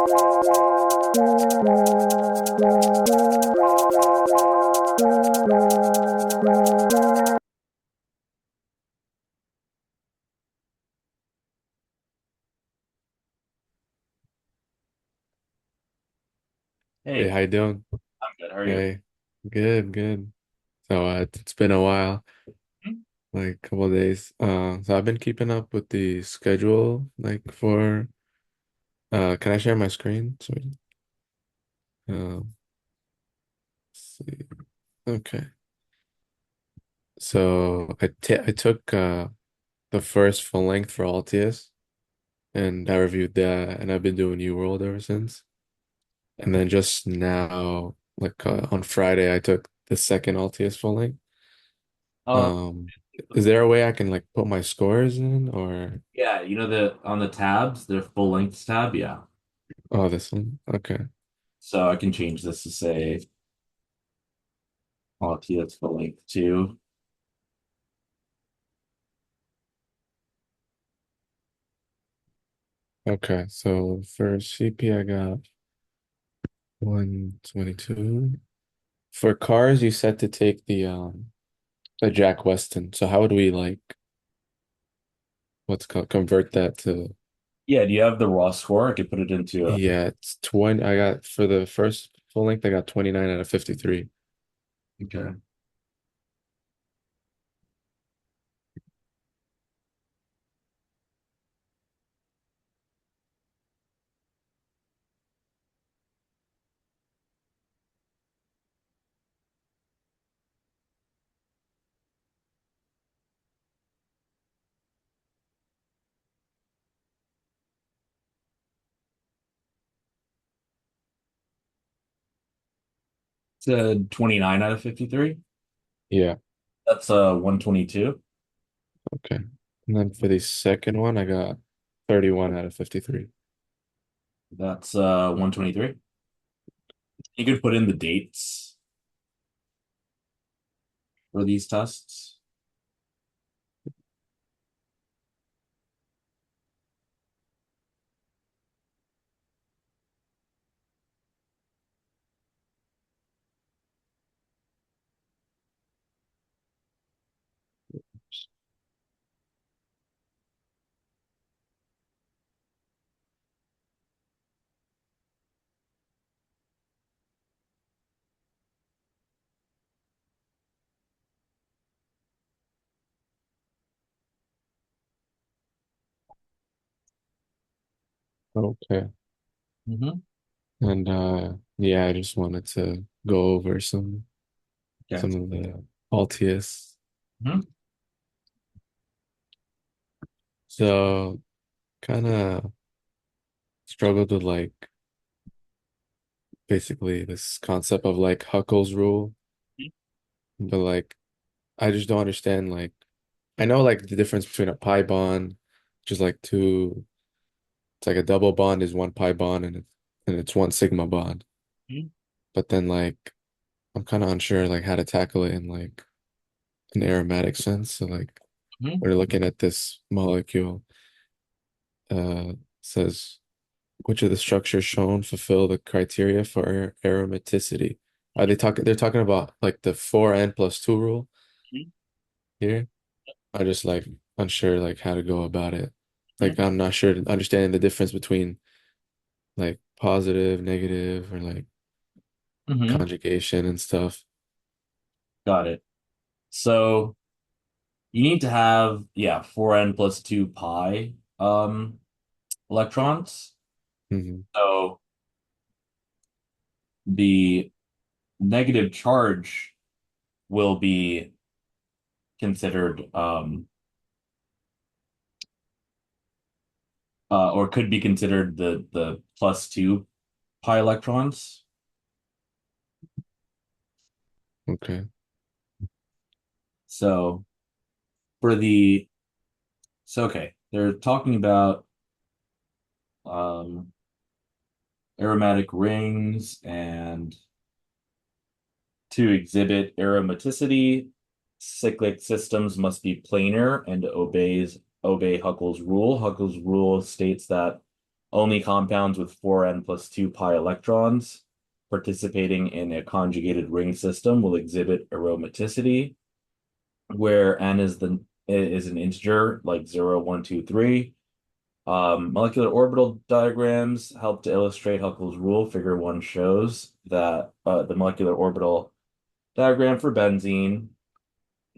Hey, Hey, how you doing? I'm good. How are you? Hey, good, good. So it's been a while, Hmm? like a couple of days. So I've been keeping up with the schedule, like for can I share my screen? So let's see. Okay. So I took the first full length for Altius and I reviewed that and I've been doing New World ever since. And then just now, like on Friday, I took the second Altius full length. Uh, Um, is there a way I can like put my scores in or yeah, you know the on the tabs, the full length tab, yeah. oh this one? Okay. So I can change this to say Altius full length 2. Okay. So for CP I got 122. For cars you said to take the Jack Weston. So how would we like what's called convert that to Yeah, do you have the raw score? I could put it into a yeah, it's 20. I got for the first full length I got 29 out of 53. okay. It's a 29 out of 53. Yeah. That's 122. Okay. And then for the second one I got 31 out of 53. That's 123. You could put in the dates for these tests. Okay. Mm-hmm. And yeah, I just wanted to go over Okay. some of the Altius. Hmm. So kind of struggled with like basically this concept of like Huckel's rule, but like I just don't understand like I know like the difference between a pi bond, which is like two, it's like a double bond is one pi bond and it's one sigma bond. But then like I'm kind of unsure like how to tackle it in like an aromatic sense. So like Hmm. we're looking at this molecule, says which of the structures shown fulfill the criteria for aromaticity? Are they talking? They're talking about like the 4n+2 rule here. I just like unsure like how to go about it. Like I'm not sure understanding the difference between like positive, negative, or like Hmm. conjugation and stuff. Got it. So you need to have, yeah, 4n plus 2 pi electrons. Hmm. So the negative charge will be considered or could be considered the plus 2 pi electrons. Okay. So for the so okay, they're talking about um aromatic rings, and to exhibit aromaticity, cyclic systems must be planar and obey Huckel's rule. Huckel's rule states that only compounds with 4n plus 2 pi electrons participating in a conjugated ring system will exhibit aromaticity, where n is an integer like 0, 1, 2, 3. Molecular orbital diagrams help to illustrate Huckel's rule. Figure 1 shows that the molecular orbital diagram for benzene,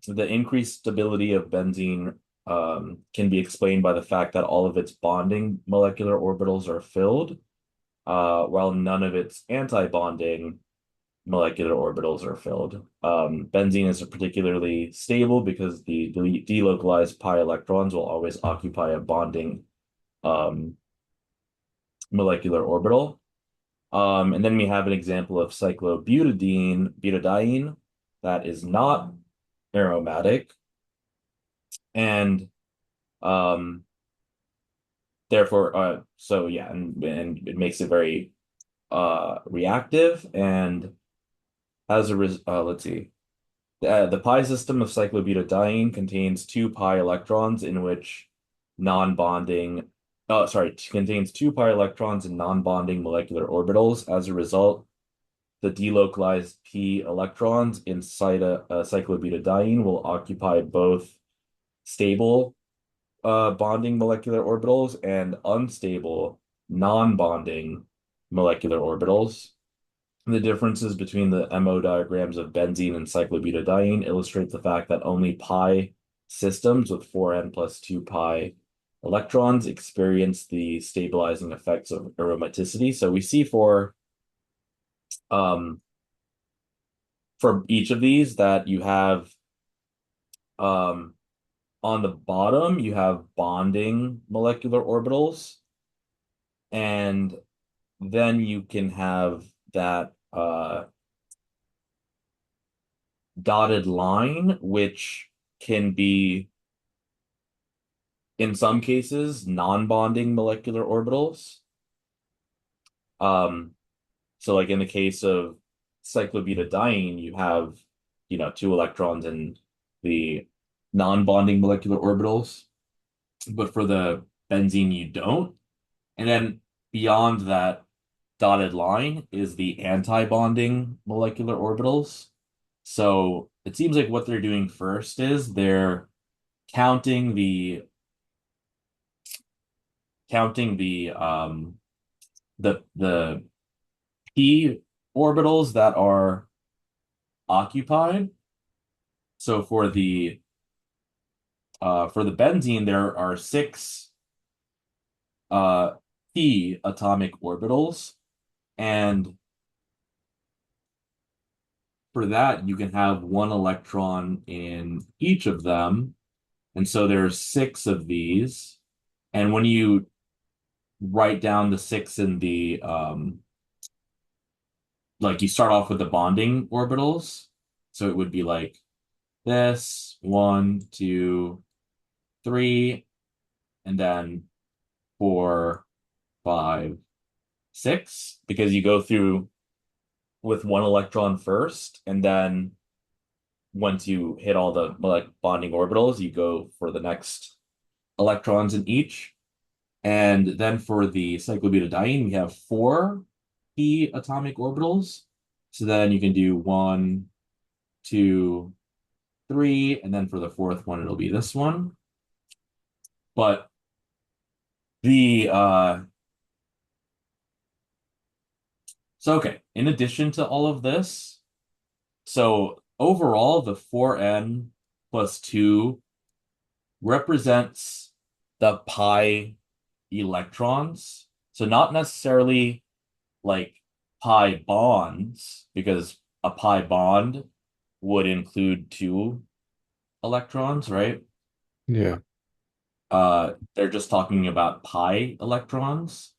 the increased stability of benzene can be explained by the fact that all of its bonding molecular orbitals are filled, while none of its anti-bonding molecular orbitals are filled. Benzene is particularly stable because the delocalized pi electrons will always occupy a bonding molecular orbital. And then we have an example of cyclobutadiene that is not aromatic, and um, therefore, so yeah, and it makes it very reactive. And as a let's see, the pi system of cyclobutadiene contains 2 pi electrons in which non-bonding, oh, sorry, contains 2 pi electrons in non-bonding molecular orbitals. As a result, the delocalized p electrons inside a cyclobutadiene will occupy both stable bonding molecular orbitals and unstable non-bonding molecular orbitals. The differences between the MO diagrams of benzene and cyclobutadiene illustrate the fact that only pi systems with 4n plus 2 pi electrons experience the stabilizing effects of aromaticity. So we see um, for each of these that you have um, on the bottom, you have bonding molecular orbitals, and then you can have that dotted line, which can be, in some cases, non-bonding molecular orbitals. So like in the case of cyclobutadiene, you have, 2 electrons in the non-bonding molecular orbitals, but for the benzene, you don't. And then beyond that dotted line is the anti-bonding molecular orbitals. So it seems like what they're doing first is they're counting the counting the p orbitals that are occupied. So for the benzene, there are 6 uh p atomic orbitals, and for that you can have 1 electron in each of them, and so there's 6 of these. And when you write down the 6 in the like you start off with the bonding orbitals, so it would be like this 1, 2, 3, and then 4, 5, 6, because you go through with 1 electron first, and then once you hit all the like bonding orbitals, you go for the next electrons in each. And then for the cyclobutadiene, we have 4 p atomic orbitals. So then you can do 1, 2, 3, and then for the fourth one, it'll be this one. But the so okay, in addition to all of this, so overall, the 4n plus 2 represents the pi electrons. So not necessarily like pi bonds, because a pi bond would include 2 electrons, right? Yeah. They're just talking about pi electrons.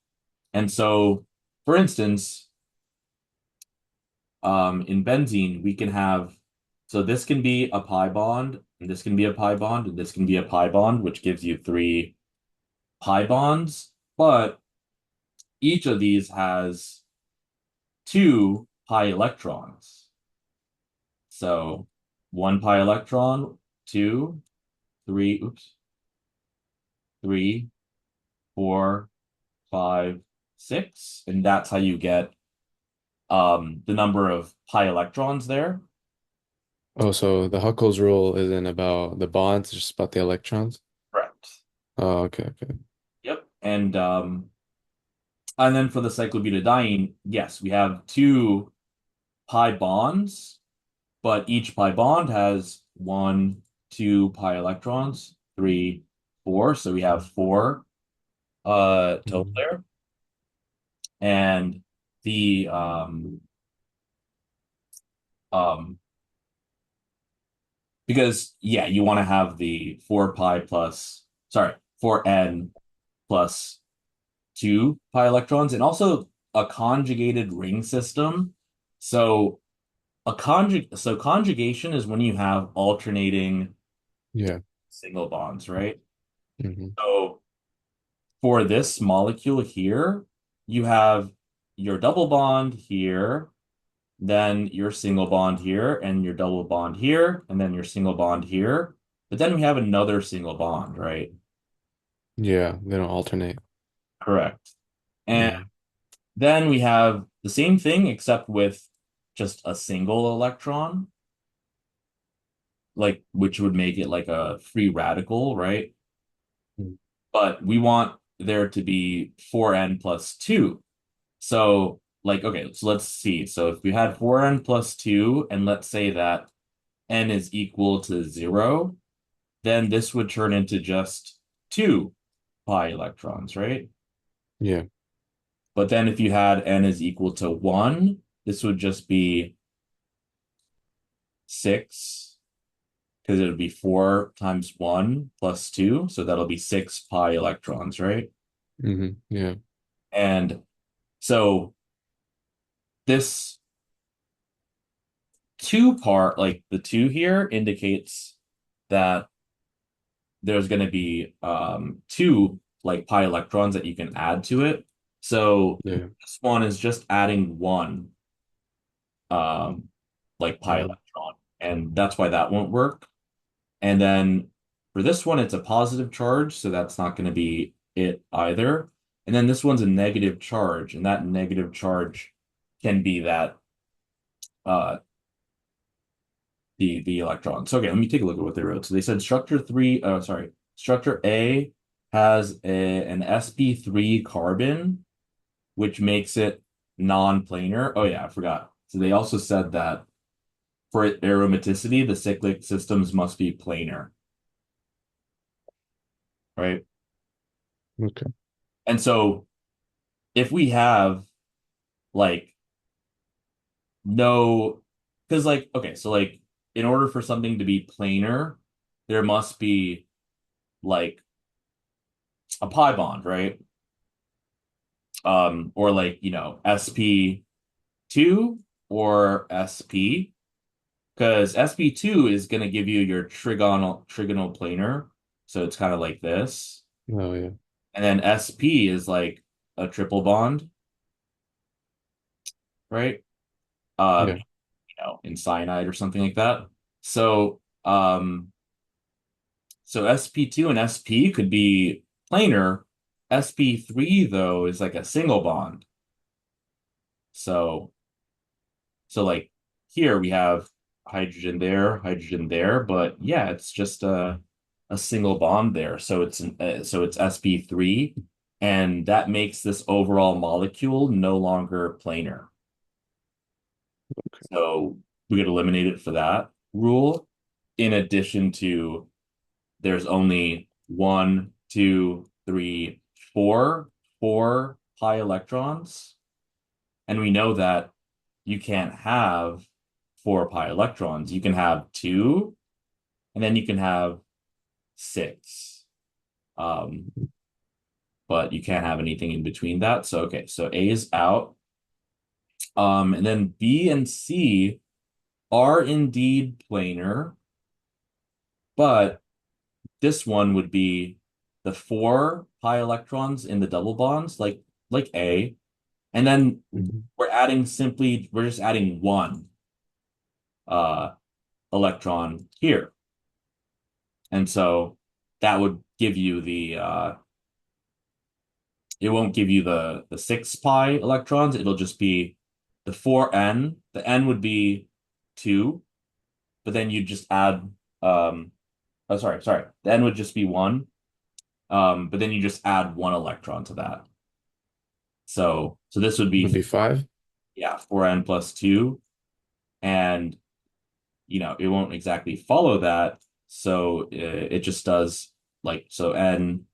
And so, for instance, in benzene, we can have, so this can be a pi bond, and this can be a pi bond, and this can be a pi bond, which gives you 3 pi bonds, but each of these has 2 pi electrons. So 1 pi electron, 2, 3, oops, 3, 4, 5, 6, and that's how you get the number of pi electrons there. Oh, so the Huckel's rule isn't about the bonds, it's just about the electrons. Correct. Oh, okay, okay. Yep. And then for the cyclobutadiene, yes, we have two pi bonds, but each pi bond has 1, 2 pi electrons, 3, 4. So we have four total Mhm. there. And the um because yeah, you want to have the 4 pi plus, sorry, 4n plus 2 pi electrons, and also a conjugated ring system. So conjugation is when you have alternating Yeah. single bonds, right? Hmm. So for this molecule here, you have your double bond here, then your single bond here, and your double bond here, and then your single bond here. But then we have another single bond, right? Yeah, they don't alternate. Correct. And Mm. then we have the same thing except with just a single electron, like which would make it like a free radical, right? Mm. But we want there to be 4n plus 2. So, like, okay, so let's see. So if we had 4n plus 2, and let's say that n is equal to 0, then this would turn into just 2 pi electrons, right? Yeah. But then if you had n is equal to 1, this would just be 6, because it would be 4 times 1 plus 2. So that'll be 6 pi electrons, right? Yeah. And so this two part, like the 2 here, indicates that there's going to be two like pi electrons that you can add to it. So Yeah. this one is just adding one um, like pi Mhm. electron, and that's why that won't work. And then for this one, it's a positive charge, so that's not going to be it either. And then this one's a negative charge, and that negative charge can be that uh, the electron. So okay, let me take a look at what they wrote. So they said structure A has an sp3 carbon, which makes it non-planar. Oh yeah, I forgot. So they also said that for aromaticity, the cyclic systems must be planar, right? Okay. And so if we have like no, because like okay, so like in order for something to be planar, there must be like a pi bond, right? Or like, sp2 or sp, because sp2 is going to give you your trigonal planar, so it's kind of like this, Oh, yeah. and then sp is like a triple bond, right? Yeah. In cyanide or something like that. So sp2 and sp could be planar. Sp3 though is like a single bond. So So like here we have hydrogen there, but yeah, it's just a single bond there. So it's sp3, and that makes this overall molecule no longer planar. So we could eliminate it for that rule. In addition to there's only one, two, three, four pi electrons. And we know that you can't have 4 pi electrons. You can have two, and then you can have six. Um, but you can't have anything in between that. So okay, so A is out. And then B and C are indeed planar, but this one would be the 4 pi electrons in the double bonds, like A, and then Mhm. we're just adding one uh electron here. And so that would give you it won't give you the 6 pi electrons. It'll just be the 4n. The n would be 2, but then you just add oh sorry. The n would just be 1. But then you just add 1 electron to that. So this would Would be be 5? yeah, 4n plus 2. And it won't exactly follow that. So it just does like so n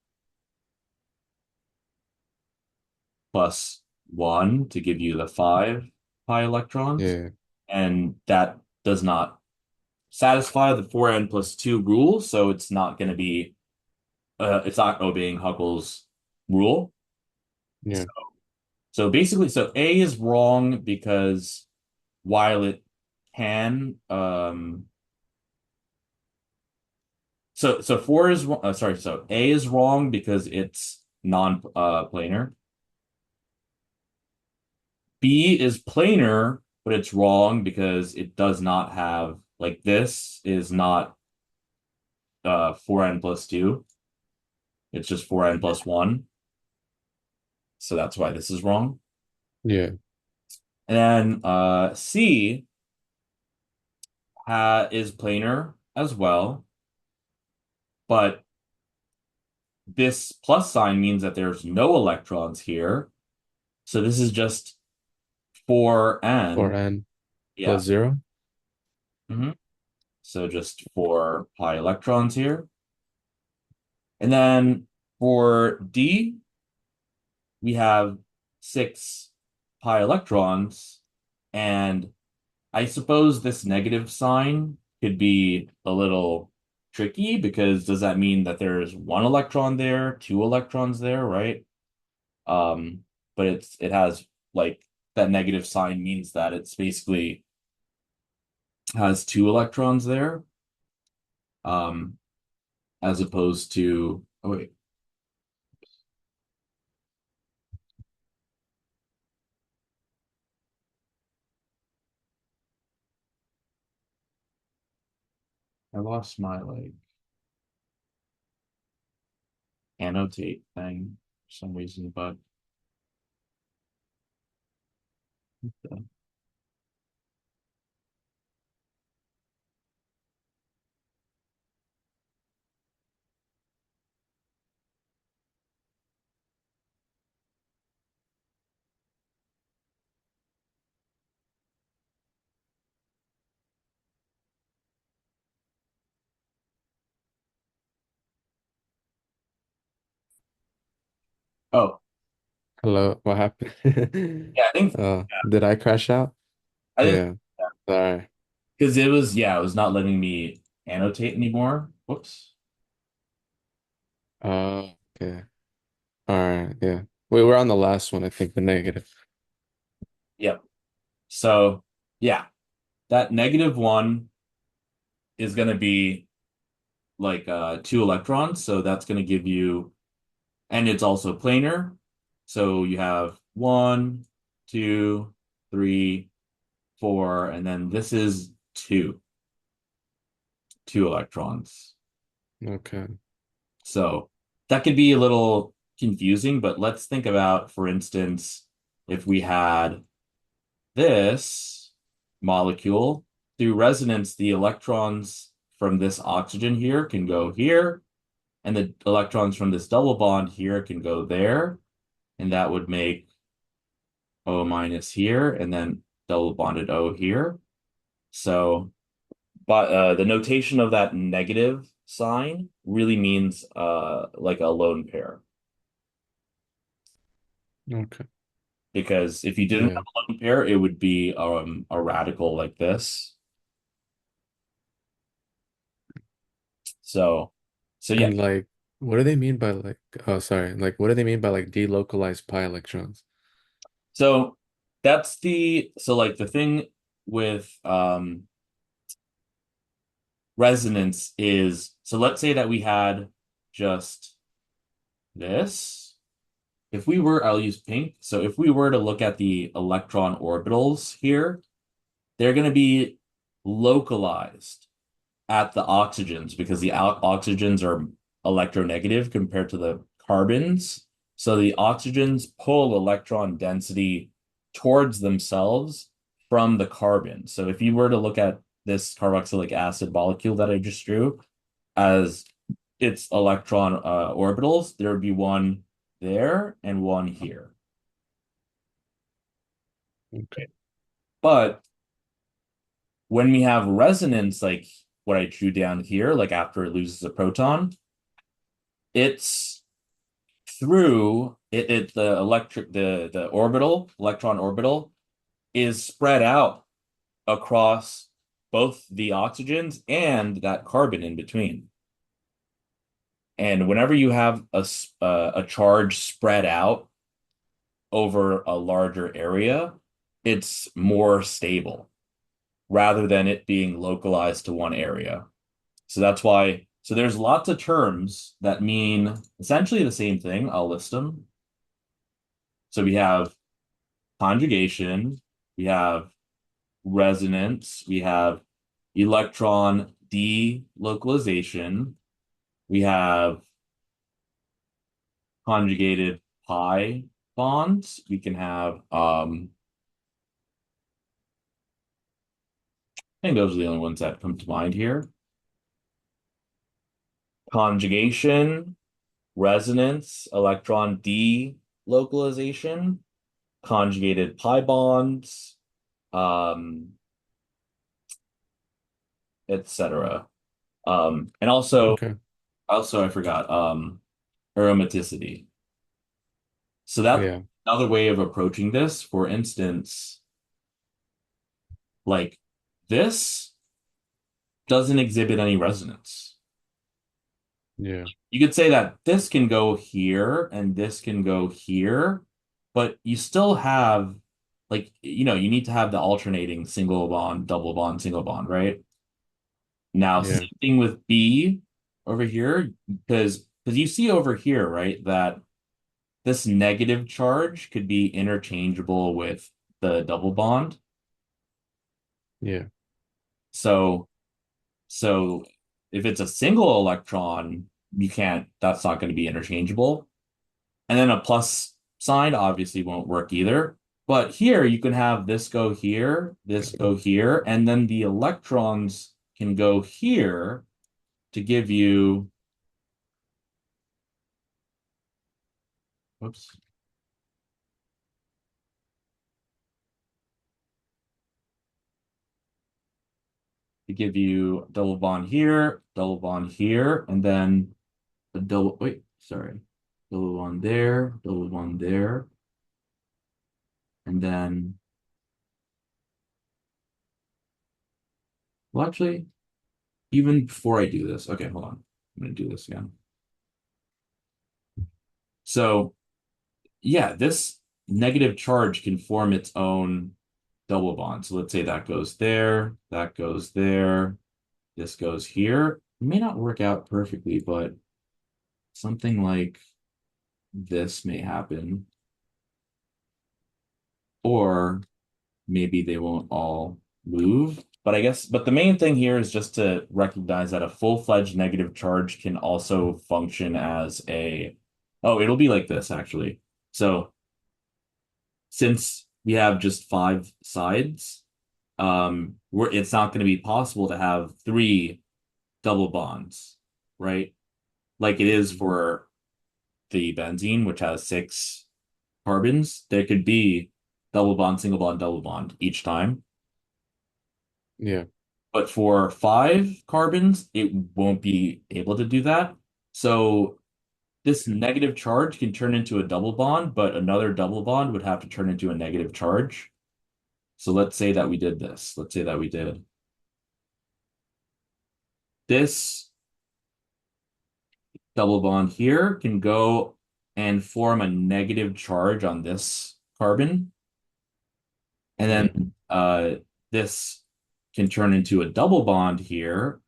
plus 1 to give you the 5 pi electrons. Yeah. And that does not satisfy the 4n plus 2 rule. So it's not obeying Huckel's rule. Yeah. So basically, so A is wrong because while it can, so 4 is sorry, so A is wrong because it's non-planar. B is planar, but it's wrong because it does not have like this is not 4n plus 2. It's just 4n plus 1. So that's why this is wrong. Yeah. And then C is planar as well, but this plus sign means that there's no electrons here. So this is just 4n. 4n plus Yeah. 0? hmm So just 4 pi electrons here. And then for D, we have 6 pi electrons. And I suppose this negative sign could be a little tricky because does that mean that there's 1 electron there, 2 electrons there, right? Um, but it has like that negative sign means that it's basically has 2 electrons there, um, as opposed to oh wait, I lost my like annotate thing for some reason, but oh Hello, what happened? yeah, I think Did I crash out? I think Yeah. Sorry. because it was not letting me annotate anymore. Whoops. Okay. All right. Yeah. We were on the last one, I think, the negative. Yep. So yeah, that -1 is going to be like 2 electrons. So that's going to give you, and it's also planar. So you have 1, 2, 3, 4, and then this is 2 electrons. Okay. So that could be a little confusing, but let's think about, for instance, if we had this molecule through resonance, the electrons from this oxygen here can go here, and the electrons from this double bond here can go there, and that would make O minus here, and then double bonded O here. So, but the notation of that negative sign really means like a lone pair. Okay. Because if you didn't Yeah. have a lone pair, it would be a radical like this. So, so yeah. And like, what do they mean by like, oh, sorry. Like, what do they mean by like delocalized pi electrons? So so like the thing with resonance is, so let's say that we had just this. If we were, I'll use pink. So if we were to look at the electron orbitals here, they're going to be localized at the oxygens because the oxygens are electronegative compared to the carbons. So the oxygens pull electron density towards themselves from the carbon. So if you were to look at this carboxylic acid molecule that I just drew as its electron orbitals, there would be one there and one here. Okay. But when we have resonance, like what I drew down here, like after it loses a proton, it's through it the electric the orbital, electron orbital is spread out across both the oxygens and that carbon in between. And whenever you have a charge spread out over a larger area, it's more stable rather than it being localized to one area. So that's why, so there's lots of terms that mean essentially the same thing. I'll list them. So we have conjugation, we have resonance, we have electron delocalization, we have conjugated pi bonds, we can have I think those are the only ones that come to mind here. Conjugation, resonance, electron delocalization, conjugated pi bonds, um, etc. And Okay. also I forgot aromaticity. So that's Yeah. another way of approaching this. For instance, like this doesn't exhibit any resonance. Yeah. You could say that this can go here and this can go here, but you still have like you need to have the alternating single bond, double bond, single bond, right? Now, same Yeah. thing with B over here, because you see over here, right, that this negative charge could be interchangeable with the double bond. Yeah. So so if it's a single electron, that's not going to be interchangeable. And then a plus sign obviously won't work either. But here you can have this go here, and then the electrons can go here to give you, whoops, to give you double bond here, and then a double, wait, sorry, double bond there, and then, well, actually, even before I do this, okay, hold on. I'm going to do this again. So, yeah, this negative charge can form its own double bond. So let's say that goes there, this goes here. It may not work out perfectly, but something like this may happen. Or maybe they won't all move. But the main thing here is just to recognize that a full-fledged negative charge can also function as oh, it'll be like this actually. So since we have just five sides, it's not going to be possible to have three double bonds, right? Like it is for the benzene, which has six carbons. There could be double bond each time. Yeah. But for five carbons, it won't be able to do that. So this negative charge can turn into a double bond, but another double bond would have to turn into a negative charge. So let's say that we did this. Let's say that we did this double bond here can go and form a negative charge on this carbon. And Yeah. then this can turn into a double bond here.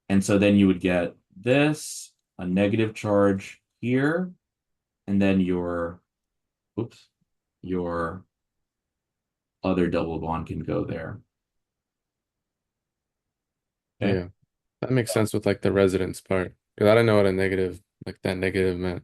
And so then you would get this, a negative charge here, and then oops, your other double bond can go there. Okay. Yeah. That makes sense with like the resonance part. Because I don't know what a negative, like that negative meant.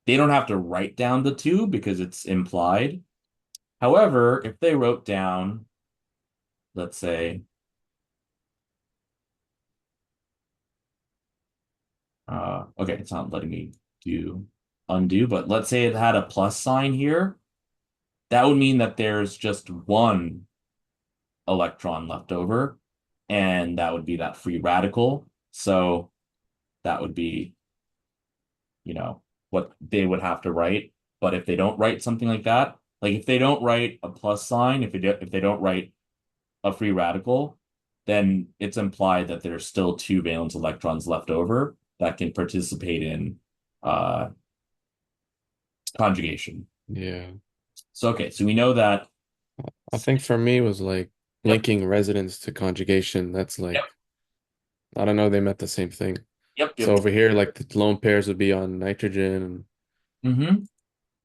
they don't have to write down the two because it's implied. However, if they wrote down, let's say, okay, it's not letting me do undo, but let's say it had a plus sign here, that would mean that there's just one electron left over, and that would be that free radical. So that would be, you know, what they would have to write. But if they don't write something like that, like if they don't write a plus sign, if they don't write a free radical, then it's implied that there's still two valence electrons left over that can participate in uh, conjugation. Yeah. So okay, so we know that. I think for me it was like Yep, linking resonance to conjugation. That's yep, like, I don't know, they meant the same thing. yep, So yep. over here, like the lone pairs would be on nitrogen and Mm-hmm.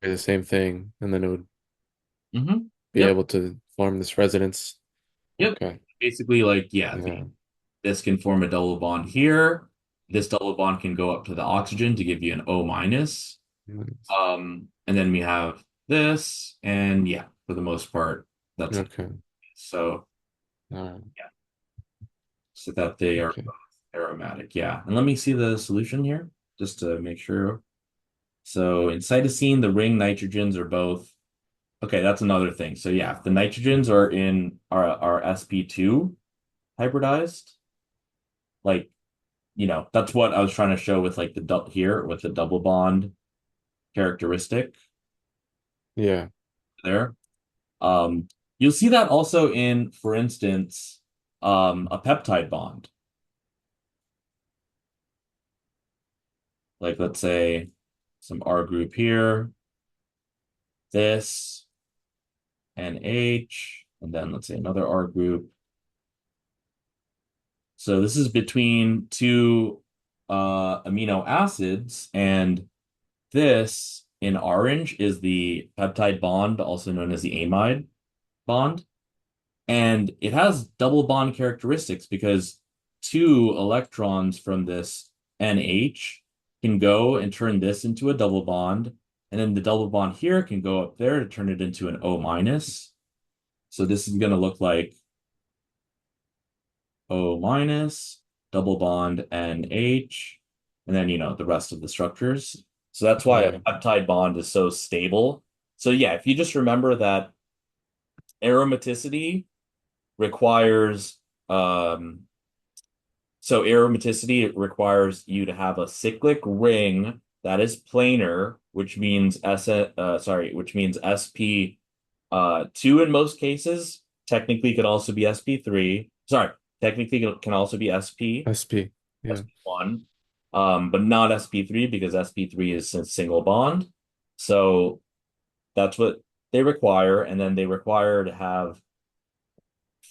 be the same thing. And then it would Mm-hmm. be Yep. able to form this resonance. Yep. Okay. Basically, like, yeah, Yeah. this can form a double bond here. This double bond can go up to the oxygen to give you an O minus. Nice. And then we have this, and yeah, for the most part, that's it. Okay. So All right. yeah, so that they are Okay. both aromatic. Yeah. And let me see the solution here just to make sure. So in cytosine, the ring nitrogens are both. Okay, that's another thing. So yeah, if the nitrogens are in are sp2 hybridized, like that's what I was trying to show with like here with the double bond characteristic Yeah. there. Um, you'll see that also in, for instance, a peptide bond. Like let's say some R group here, this and H, and then let's say another R group. So this is between two amino acids, and this in orange is the peptide bond, also known as the amide bond. And it has double bond characteristics because two electrons from this NH can go and turn this into a double bond. And then the double bond here can go up there to turn it into an O minus. So this is going to look like O minus, double bond NH, and then, the rest of the structures. So that's why a Yeah. peptide bond is so stable. So yeah, if you just remember that aromaticity requires so aromaticity requires you to have a cyclic ring that is planar, which means which means sp 2 in most cases. Technically can also be sp3. Sorry, technically can also be SP. Yeah. sp1, but not sp3 because sp3 is a single bond. So that's what they require, and then they require to have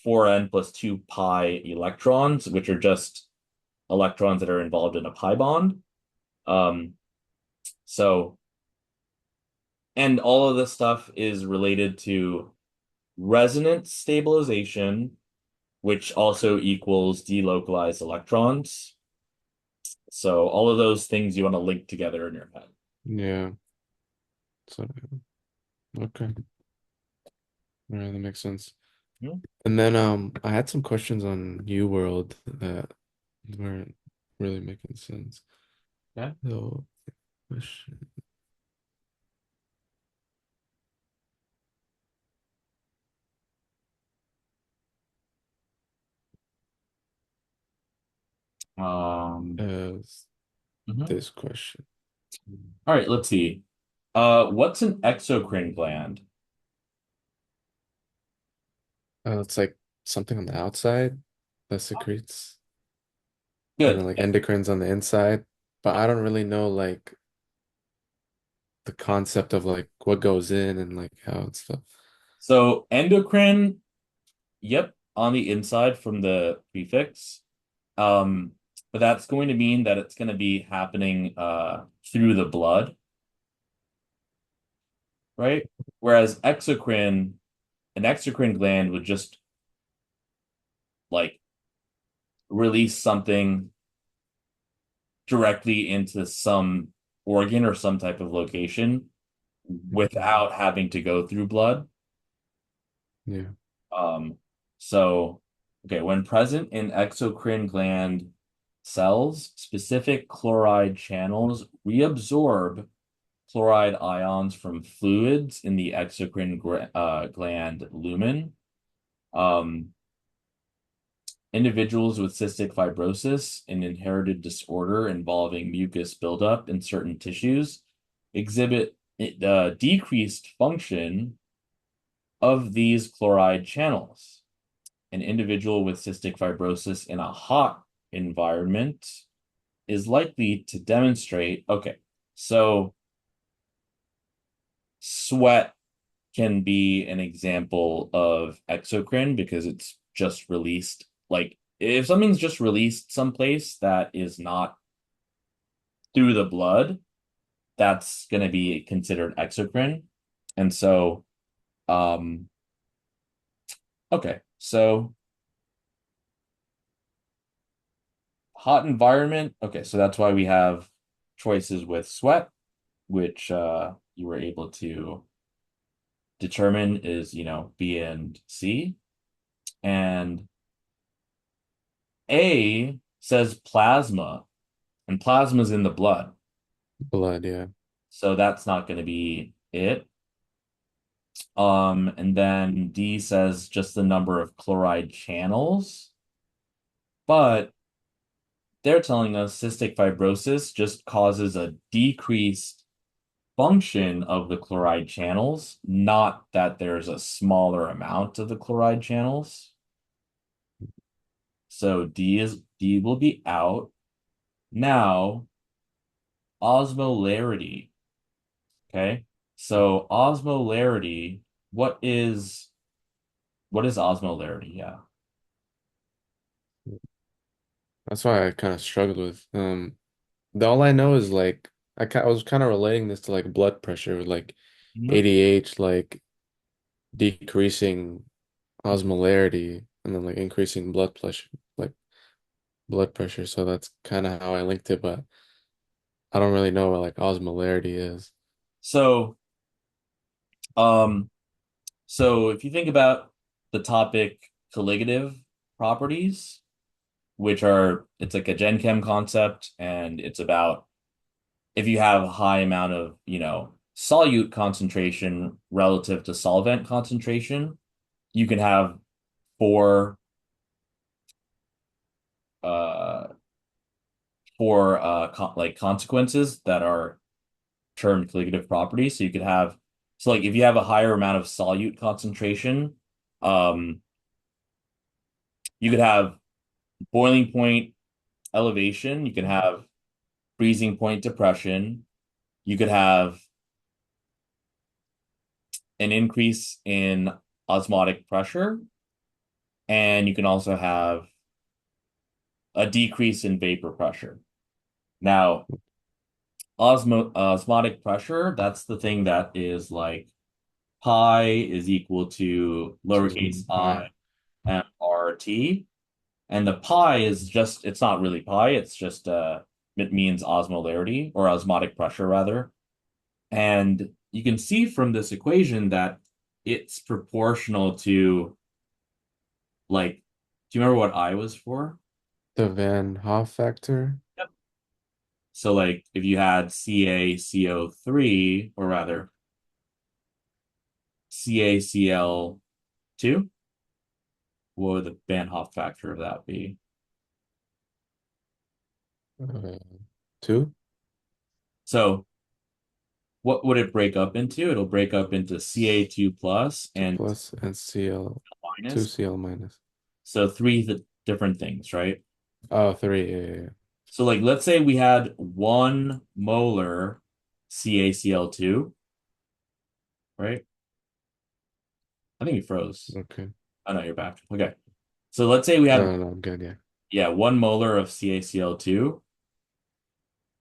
4n plus 2 pi electrons, which are just electrons that are involved in a pi bond. Um, so, and all of this stuff is related to resonance stabilization, which also equals delocalized electrons. So all of those things you want to link together in your head. Yeah. So, okay. All right, that makes sense. Hmm? And then I had some questions on U World that weren't really making sense. Yeah. So, question. As Mhm. this question. All right, let's see. What's an exocrine gland? It's like something on the outside that secretes, and then Good. like endocrines on the inside. But I don't really know like the concept of like what goes in and like how and stuff. So endocrine, yep, on the inside from the prefix. Um, but that's going to mean that it's going to be happening through the blood, right? Whereas an exocrine gland would just like release something directly into some. organ or some type of location without having to go through blood. Yeah. Um, so, okay, when present in exocrine gland cells, specific chloride channels reabsorb chloride ions from fluids in the exocrine gland lumen. Um, Individuals with cystic fibrosis, an inherited disorder involving mucus buildup in certain tissues, exhibit decreased function of these chloride channels. An individual with cystic fibrosis in a hot environment is likely to demonstrate, okay, so sweat can be an example of exocrine because it's just released. Like if something's just released someplace that is not through the blood, that's going to be considered exocrine. And so, um, okay, so hot environment. Okay, so that's why we have choices with sweat, which you were able to determine is, B and C. And A says plasma, and plasma's in the blood. Blood, yeah. So that's not going to be it. And then D says just the number of chloride channels, but they're telling us cystic fibrosis just causes a decreased function of the chloride channels, not that there's a smaller amount of the chloride channels. So D will be out. Now, osmolarity. Okay. So osmolarity, what is osmolarity? Yeah. That's why I kind of struggled with. All I know is like I was kind of relating this to like blood pressure, like Mhm. ADH, like decreasing osmolarity and then like increasing blood pressure. So that's kind of how I linked it, but I don't really know what like osmolarity is. So, um, so if you think about the topic colligative properties, which are it's like a Gen Chem concept, and it's about if you have a high amount of, solute concentration relative to solvent concentration, you can have four uh like consequences that are termed colligative properties. So you could have so like if you have a higher amount of solute concentration, um, you could have boiling point elevation, you can have freezing point depression, you could have an increase in osmotic pressure, and you can also have a decrease in vapor pressure. Now, osmotic pressure, that's the thing that is like pi is equal to lowercase Hi. I mRT. And the pi is just, it's not really pi, it's just it means osmolarity or osmotic pressure rather. And you can see from this equation that it's proportional to like, do you remember what I was for? The Van Hoff factor. Yep. So like if you had CaCO3, or rather CaCl2, what would the Van Hoff factor of that be? Uh, two, So what would it break up into? It'll break up into Ca2 plus two and plus and Cl two minus. Cl minus. So three different things, right? Oh, three. Yeah, yeah, So like let's say we had 1 molar CaCl2, right? I think you froze. yeah. Okay. Oh no, you're back. Okay. So let's say we No, had, no, no, I'm good. Yeah. yeah, 1 molar of CaCl2.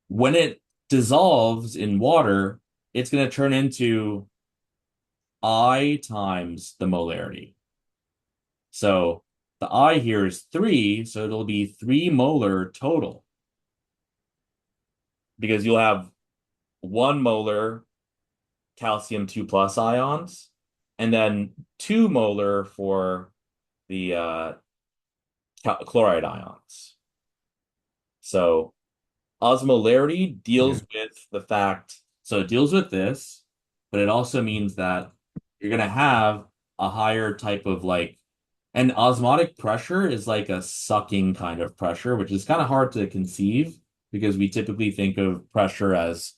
When it dissolves in water, it's going to turn into I times the molarity. So the I here is 3, so it'll be 3 molar total because you'll have 1 molar calcium 2 plus ions, and then 2 molar for the chloride ions. So osmolarity Yeah. deals with the fact, so it deals with this, but it also means that you're going to have a higher type of like, and osmotic pressure is like a sucking kind of pressure, which is kind of hard to conceive because we typically think of pressure as,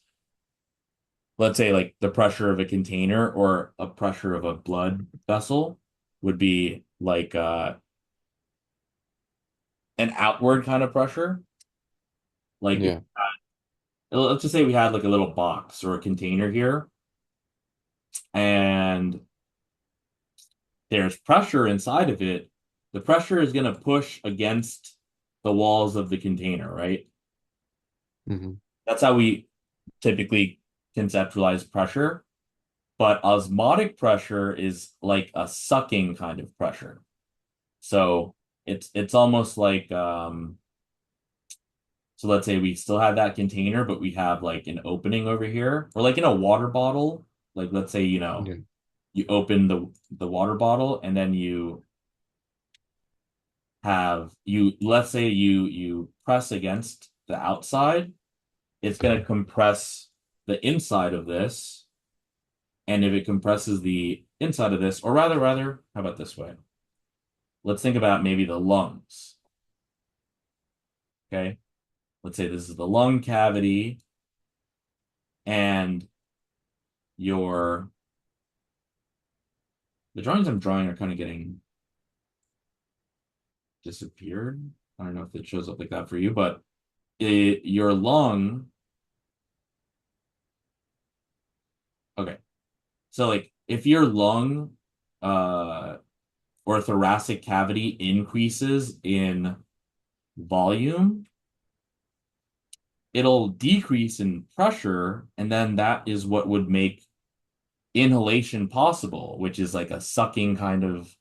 let's say, like the pressure of a container or a pressure of a blood vessel would be like an outward kind of pressure. Like, Yeah. let's just say we had like a little box or a container here, and there's pressure inside of it. The pressure is going to push against the walls of the container, right? Hmm. That's how we typically conceptualize pressure. But osmotic pressure is like a sucking kind of pressure. So it's almost like so let's say we still have that container, but we have like an opening over here, or like in a water bottle. Like let's say, Yeah. you open the water bottle and then let's say you press against the outside, it's going to compress the inside of this. And if it compresses the inside of this, or rather, how about this way? Let's think about maybe the lungs. Okay. Let's say this is the lung cavity, and your the drawings I'm drawing are kind of getting disappeared. I don't know if it shows up like that for you, but your lung. Okay. So like if your lung uh or thoracic cavity increases in volume, it'll decrease in pressure, and then that is what would make inhalation possible, which is like a sucking kind of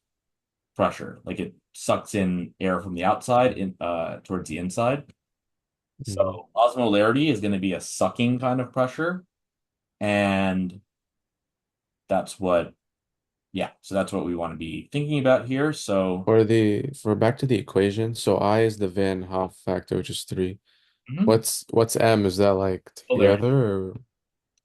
pressure. Like it sucks in air from the outside in towards the inside. Hmm. So osmolarity is going to be a sucking kind of pressure, and that's what so that's what we want to be thinking about here. So For back to the equation, so I is the Van Hoff factor, which is 3. mhm, What's M? Is that like molarity, together or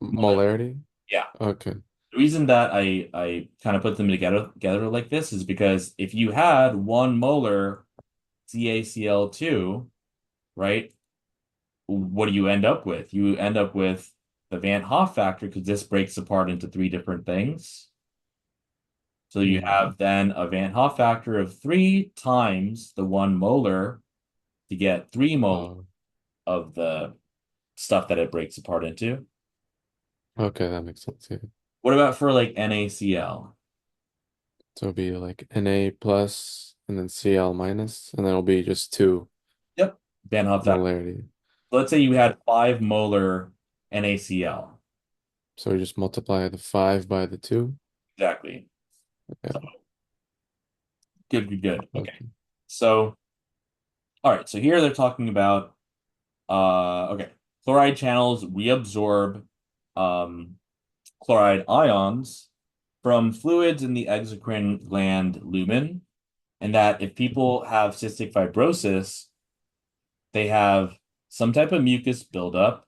molarity. molarity? Yeah. Okay. The reason that I kind of put them together like this is because if you had 1 molar CaCl2, right? What do you end up with? You end up with the Van Hoff factor because this breaks apart into 3 different things. So you Mm. have then a Van Hoff factor of 3 times the 1 molar to get 3 molar Uh, of the stuff that it breaks apart into. okay, that makes sense. Yeah. What about for like NaCl? So it'll be like Na plus and then Cl minus, and then it'll be just 2 Yep. Van Hoff factor. molarity. Let's say you had 5 molar NaCl. So we just multiply the 5 by the 2. Exactly. So Yeah. good, good, good. Okay. Okay. So, all right. So here they're talking about okay, chloride channels reabsorb um, chloride ions from fluids in the exocrine gland lumen, and that if people have cystic fibrosis, they have some type of mucus buildup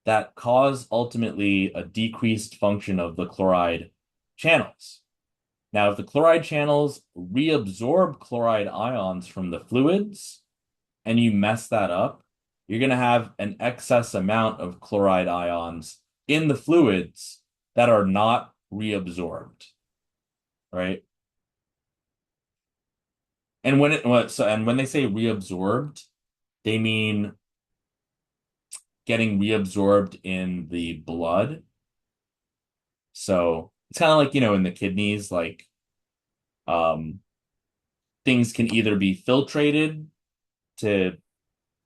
that cause ultimately a decreased function of the chloride channels. Now, if the chloride channels reabsorb chloride ions from the fluids and you mess that up, you're going to have an excess amount of chloride ions in the fluids that are not reabsorbed, right? And when they say reabsorbed, they mean getting reabsorbed in the blood. So it's kind of like, in the kidneys, like um things can either be filtrated to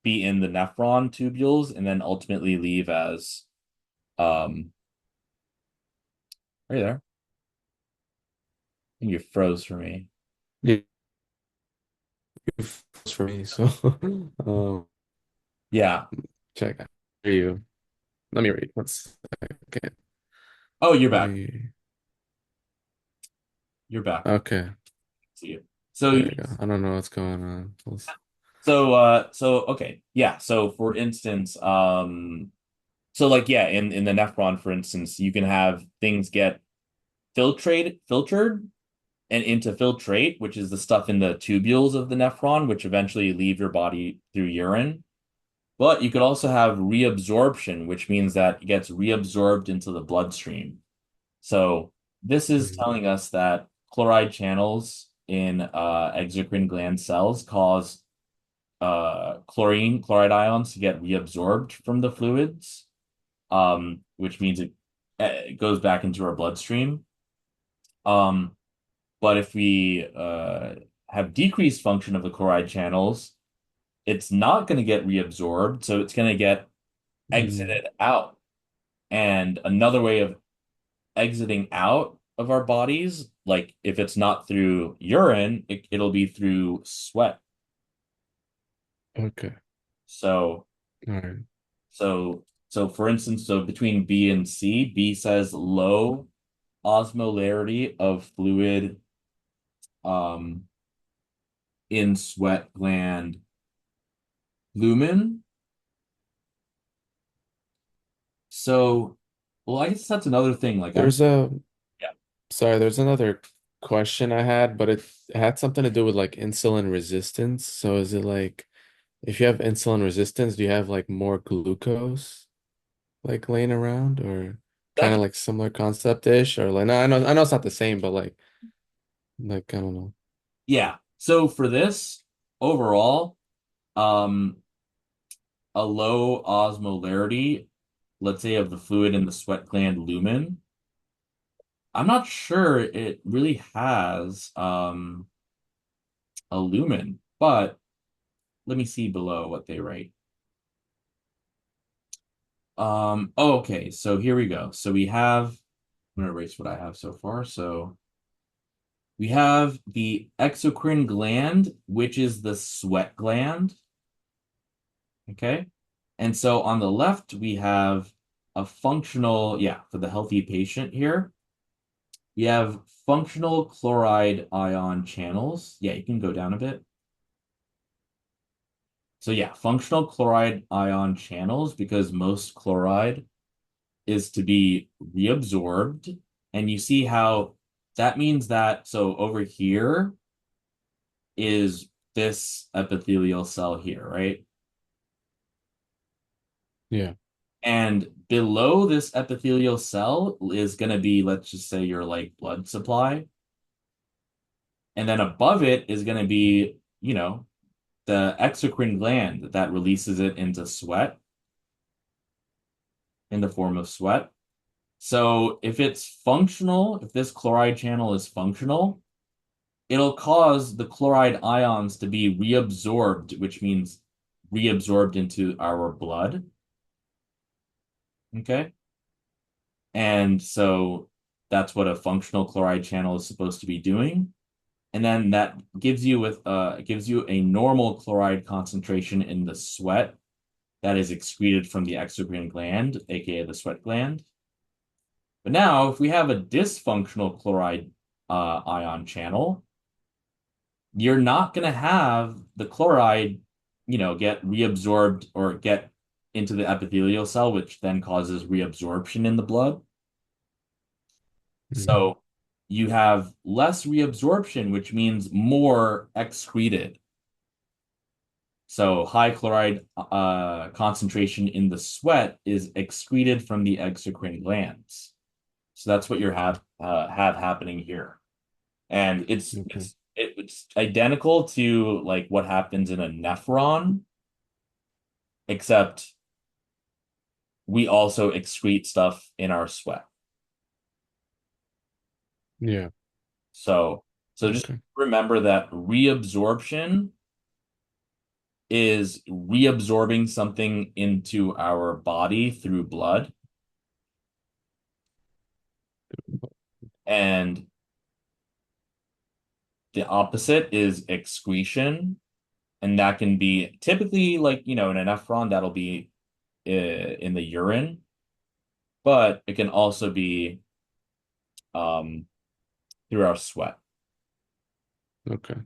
be in the nephron tubules and then ultimately leave as um are you there? I think you froze for me. Yeah, it's for me. So, um, Yeah. check. I hear you. Let me read. 1 second. Oh, you're Let back. me. You're back. Okay, See you. So there you go. I don't know what's going on. okay. Yeah. So for instance, so like yeah, in the nephron, for instance, you can have things get filtered and into filtrate, which is the stuff in the tubules of the nephron, which eventually leave your body through urine. But you could also have reabsorption, which means that it gets reabsorbed into the bloodstream. So this is Mhm. telling us that chloride channels in exocrine gland cells cause chloride ions to get reabsorbed from the fluids, which means it goes back into our bloodstream. Um, but if we have decreased function of the chloride channels, it's not going to get reabsorbed, so it's going to get Mm. exited out. And another way of exiting out of our bodies, like if it's not through urine, it'll be through sweat. Okay. So, All right. so for instance, so between B and C, B says low osmolarity of fluid um, in sweat gland lumen. So, well, I guess that's another thing. Like I'm, There's a yeah, Sorry, there's another question I had, but it had something to do with like insulin resistance. So is it like if you have insulin resistance, do you have like more glucose like laying around or kind that's of like similar concept-ish or like no, I know it's not the same, but like I don't know. yeah. So for this overall, um, a low osmolarity, let's say of the fluid in the sweat gland lumen, I'm not sure it really has a lumen, but let me see below what they write. Oh, okay, so here we go. So we have, I'm gonna erase what I have so far. So we have the exocrine gland, which is the sweat gland. Okay. And so on the left, we have a functional, yeah, for the healthy patient here, we have functional chloride ion channels. Yeah, you can go down a bit. So yeah, functional chloride ion channels because most chloride is to be reabsorbed. And you see how that means that, so over here is this epithelial cell here, right? Yeah. And below this epithelial cell is going to be, let's just say, your like blood supply. And then above it is going to be, the exocrine gland that releases it into sweat in the form of sweat. So if it's functional, if this chloride channel is functional, it'll cause the chloride ions to be reabsorbed, which means reabsorbed into our blood. Okay. And so that's what a functional chloride channel is supposed to be doing. And then that gives you a normal chloride concentration in the sweat that is excreted from the exocrine gland, aka the sweat gland. But now, if we have a dysfunctional chloride ion channel, you're not going to have the chloride, get reabsorbed or get into the epithelial cell, which then causes reabsorption in the blood. Mhm. So you have less reabsorption, which means more excreted. So high chloride concentration in the sweat is excreted from the exocrine glands. So that's what you have happening here. And Okay. it's identical to like what happens in a nephron, except we also excrete stuff in our sweat. Yeah. So just Okay. remember that reabsorption is reabsorbing something into our body through blood, and the opposite is excretion, and that can be typically like, in an nephron, that'll be in the urine. but it can also be um, through our sweat. Okay.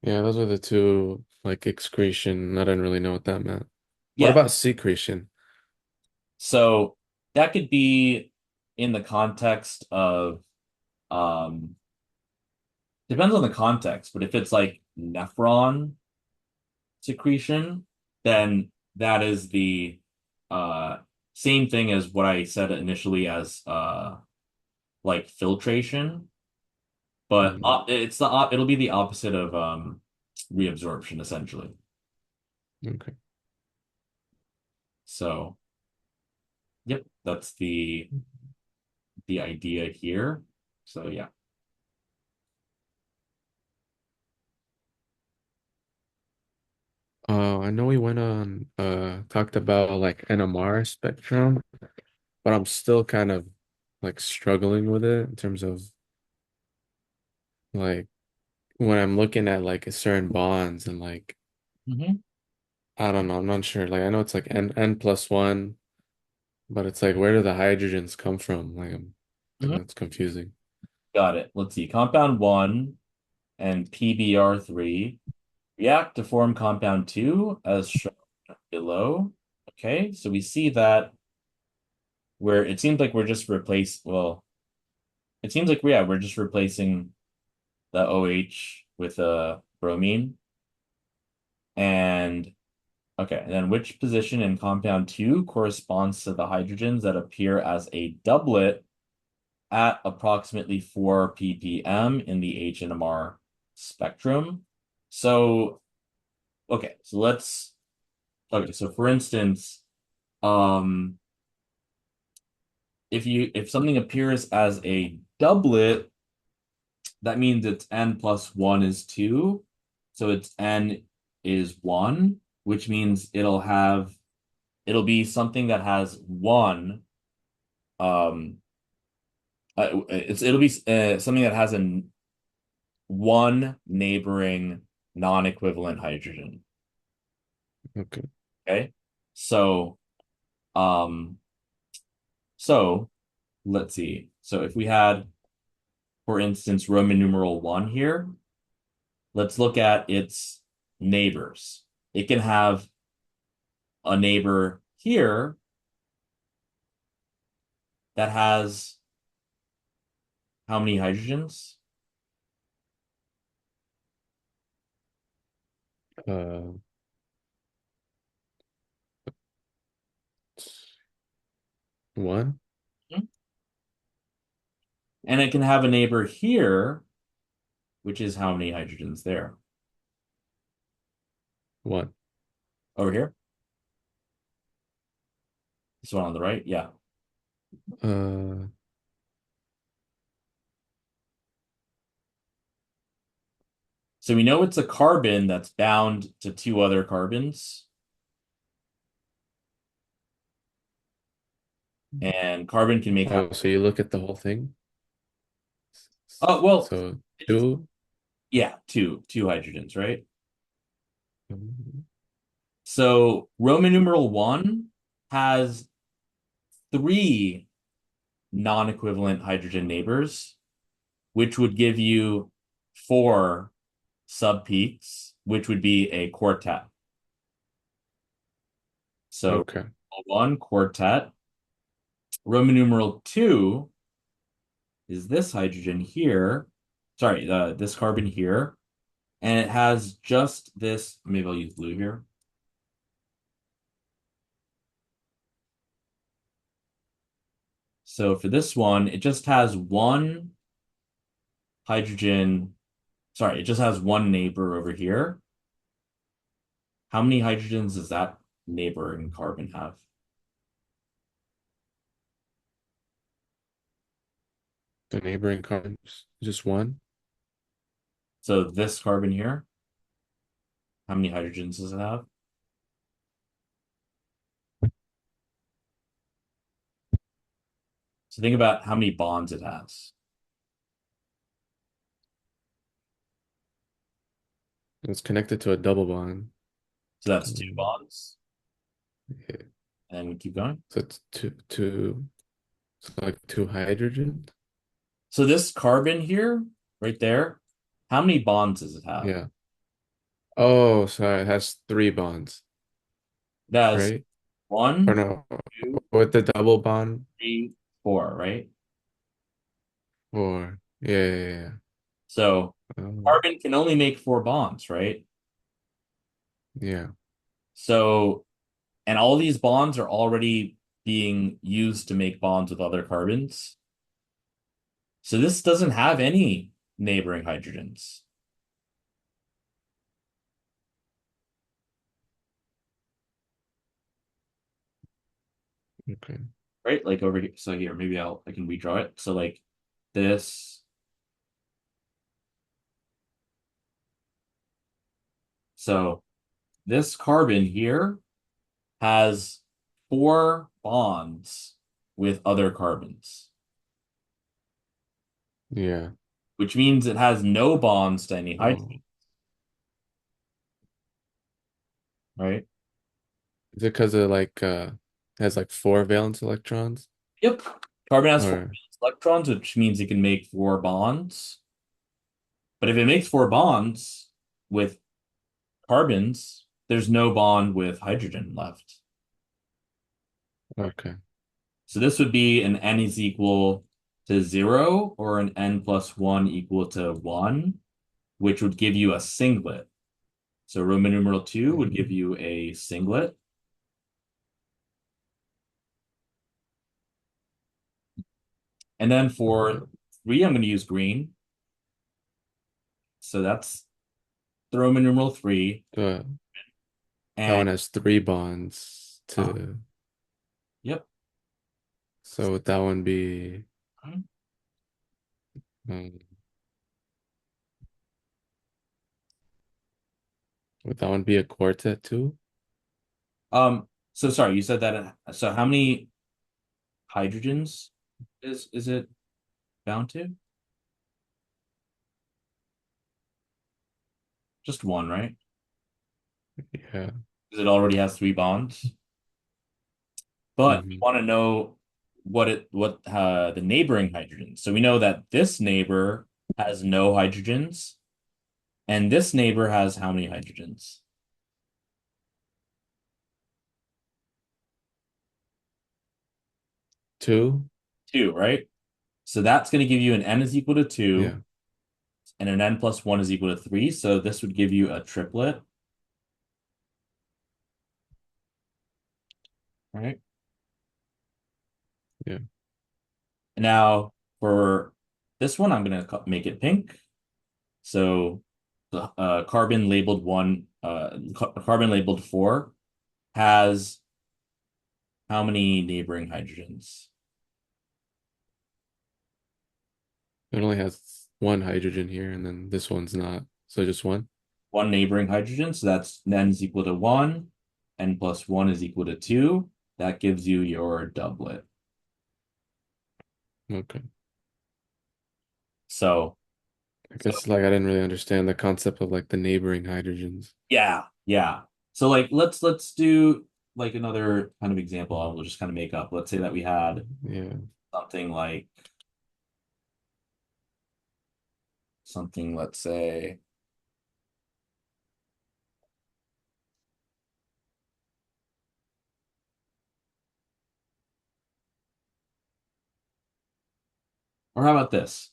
Yeah, those are the two like excretion. I didn't really know what that meant. What Yeah. about secretion? So that could be in the context of um, depends on the context, but if it's like nephron secretion, then that is the uh same thing as what I said initially as like filtration, but Mm, it'll be the opposite of reabsorption essentially. okay. So, yep, that's the idea here. So, yeah. I know we went on talked about like NMR spectrum, but I'm still kind of like struggling with it in terms of like when I'm looking at like a certain bonds and like Hmm. I don't know, I'm not sure. Like I know it's like n plus one, but it's like where do the hydrogens come from? Like I don't Hmm. know, it's confusing. Got it. Let's see. Compound 1 and PBr3 react to form compound 2 as shown below. Okay, so we see that where it seems like we're just well, it seems like we're just replacing the OH with a bromine. And okay, and then which position in compound 2 corresponds to the hydrogens that appear as a doublet at approximately 4 ppm in the H&MR spectrum? So, okay, so for instance, um, if something appears as a doublet, that means its n plus 1 is 2. So its n is 1, which means it'll be something that has one it'll be something that has one neighboring non-equivalent hydrogen. Okay. Okay? So um so let's see. So if we had, for instance, Roman numeral 1 here, let's look at its neighbors. It can have a neighbor here that has how many hydrogens? Uh one? And it can have a neighbor here, which is how many hydrogens there? One. Over here? This one on the right? Yeah. Uh So we know it's a carbon that's bound to two other carbons, and carbon can make. oh, so you look at the whole thing? Oh, well, So it's, two? yeah, two hydrogens, right? Mhm. So Roman numeral 1 has three non-equivalent hydrogen neighbors, which would give you four subpeaks, which would be a quartet. So Okay. 1 quartet. Roman numeral 2 is this hydrogen here. Sorry, this carbon here. And it has just this, maybe I'll use blue here. So for this one, it just has one hydrogen. Sorry, it just has one neighbor over here. How many hydrogens does that neighboring carbon have? The neighboring carbons, just one? So this carbon here, how many hydrogens does it have? So think about how many bonds it has. It's connected to a double bond. So that's two Um, bonds. yeah. And keep going. So it's two. So like two hydrogens? So this carbon here, right there, how many bonds does it have? Yeah. Oh, sorry, it has three bonds, It has right? Or one, no, two, with the double bond, three, four, right? four. Yeah, yeah, So yeah. Oh, carbon can only make four bonds, right? yeah. So, and all these bonds are already being used to make bonds with other carbons. So this doesn't have any neighboring hydrogens, Okay. right? Like over here. So here, maybe I can redraw it. So like this. So this carbon here has four bonds with other carbons, Yeah. which means it has no bonds to any hydrogen, Oh. right? Is it because of like has like four valence electrons? Yep. Carbon has four Or electrons, which means it can make four bonds. But if it makes four bonds with carbons, there's no bond with hydrogen left. Right? okay. So this would be an n is equal to 0 or an n plus 1 equal to 1, which would give you a singlet. So Roman numeral 2 would give Mm, you a singlet. And then okay. for 3, I'm going to use green. So that's the Roman numeral 3. So that And one has three bonds uh, to, yep. so would that one be um, would that one be a quartet too? So sorry, you said that. So how many hydrogens is it bound to? Just one, right? Yeah. Because it already has three bonds. But we Hmm. want to know what the neighboring hydrogens. So we know that this neighbor has no hydrogens, and this neighbor has how many hydrogens? Two? Two, right? So that's going to give you an n is equal to Yeah. two, and an n plus one is equal to three. So this would give you a triplet, right? Yeah. Now for this one, I'm going to make it pink. So the carbon labeled one, carbon labeled four has how many neighboring hydrogens? It only has one hydrogen here, and then this one's not. So just one? One neighboring hydrogen. So that's n is equal to one, n plus one is equal to two. That gives you your doublet. Okay. So, I so guess like I didn't really understand the concept of like the neighboring hydrogens. yeah, yeah. So like let's do like another kind of example. I will just kind of make up. Let's say that we had Yeah. something like something, let's say, or how about this?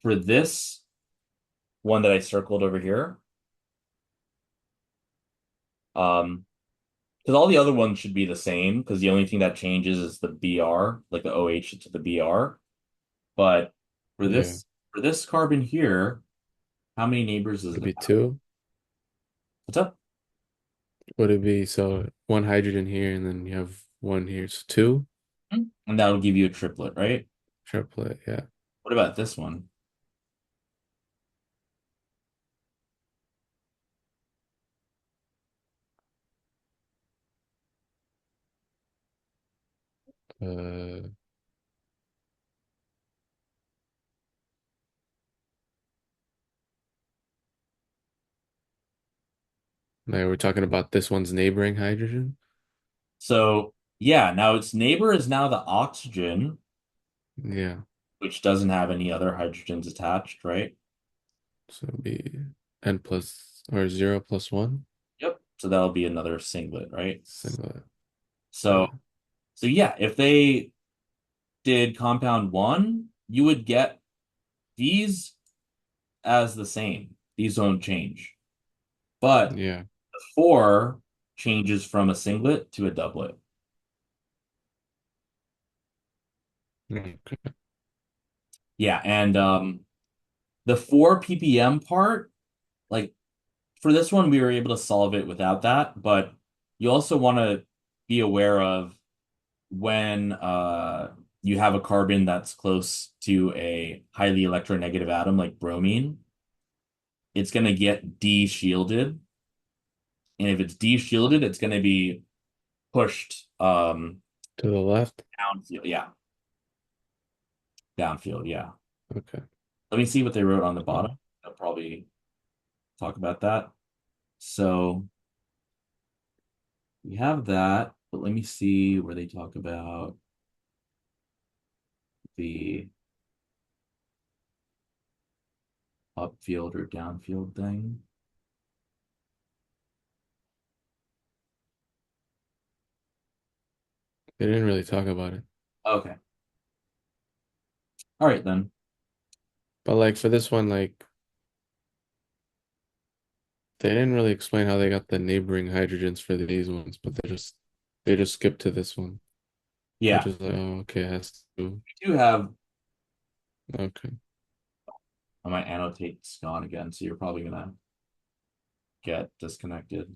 For this one that I circled over here, um, because all the other ones should be the same, because the only thing that changes is the BR, like the OH to the BR. But for Yeah. this carbon here, how many neighbors does Could it be have? two. What's up? Would it be so one hydrogen here and then you have one here? So two? And that'll give you a triplet, right? Triplet, yeah. What about this one? Uh like we're talking about this one's neighboring hydrogen. So Yeah, now its neighbor is now the oxygen, Yeah. which doesn't have any other hydrogens attached, right? So it'd be n plus or 0 plus 1 Yep. So that'll be another singlet, right? singlet. So Yeah. so yeah, if they did compound one, you would get these as the same. These don't change. But Yeah. the four changes from a singlet to a doublet. Okay. Yeah, and the 4 ppm part, like for this one, we were able to solve it without that, but you also want to be aware of when you have a carbon that's close to a highly electronegative atom like bromine, it's going to get de-shielded. And if it's de-shielded, it's going to be pushed To the left. downfield. Yeah, downfield. Yeah. Okay. Let me see what they wrote on the bottom. So I'll probably talk about that. So we have that, but let me see where they talk about the upfield or downfield thing. they didn't really talk about it. Okay. All right then. But like for this one, like they didn't really explain how they got the neighboring hydrogens for these ones, but they just skipped to this one, which Yeah, is like, oh, okay, it has to. we do have, Okay. I might annotate scan again, so you're probably gonna get disconnected.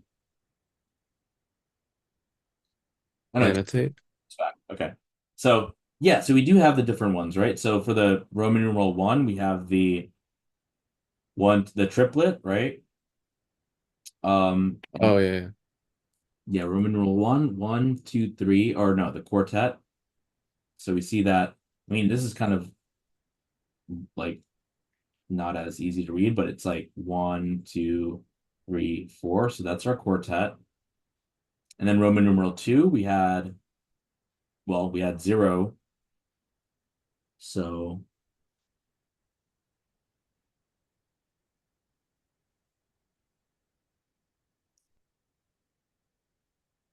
I know it's Annotate. back. Okay. So yeah, so we do have the different ones, right? So for the Roman numeral one, we have the triplet, right? And Oh yeah, yeah, Roman numeral one, one, two, three, or no, the quartet. So we see that. I mean, this is kind of like not as easy to read, but it's like one, two, three, four. So that's our quartet. And then Roman numeral two, we had zero. So,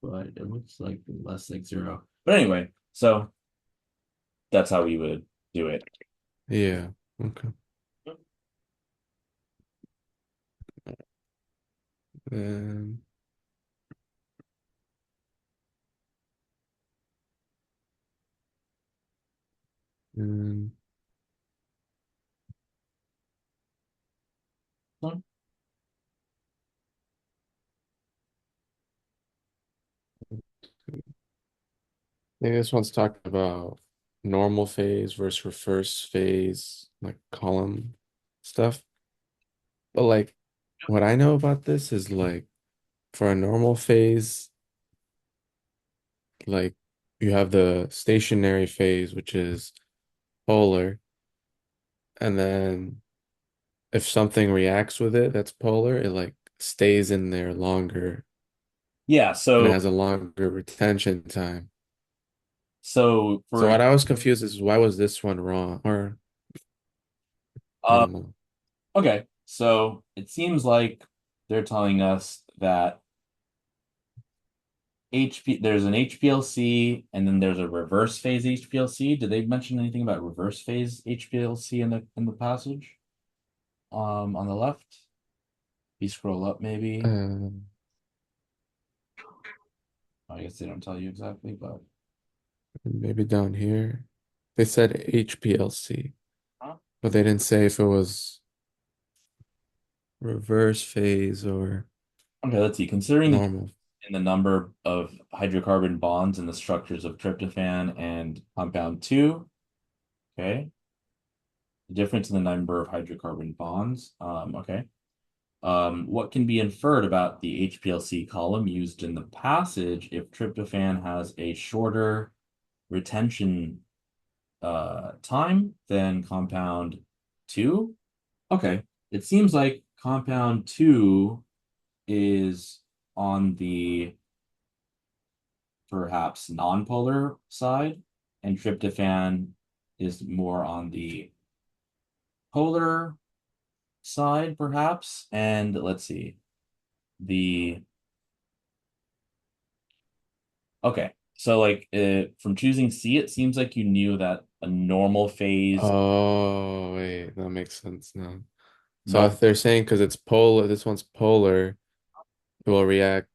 but it looks like less like zero. But anyway, so that's how we would do it. yeah. Okay. Um, and I think this one's talking about normal phase versus reverse phase, like column stuff. But like what I know about this is like for a normal phase, like you have the stationary phase, which is polar, and then if something reacts with it that's polar, it like stays in there longer Yeah, and it has a longer retention time. so So for what I was confused is why was this one wrong? Or I uh don't know. okay, so it seems like they're telling us that there's an HPLC and then there's a reverse phase HPLC. Did they mention anything about reverse phase HPLC in the passage? On the left. You scroll up maybe. Um, I guess they don't tell you exactly, but Maybe down here. They said HPLC, huh? but they didn't say if it was reverse phase or Okay, let's see. Considering the normal. in the number of hydrocarbon bonds in the structures of tryptophan and compound 2, okay, the difference in the number of hydrocarbon bonds. Okay. What can be inferred about the HPLC column used in the passage if tryptophan has a shorter retention time than compound 2? Okay, it seems like compound 2 is on the perhaps nonpolar side, and tryptophan is more on the polar side, perhaps. And let's see, the okay. So like from choosing C, it seems like you knew that a normal phase, Oh, wait, that makes sense now. So no, if they're saying because it's polar, this one's polar, it will react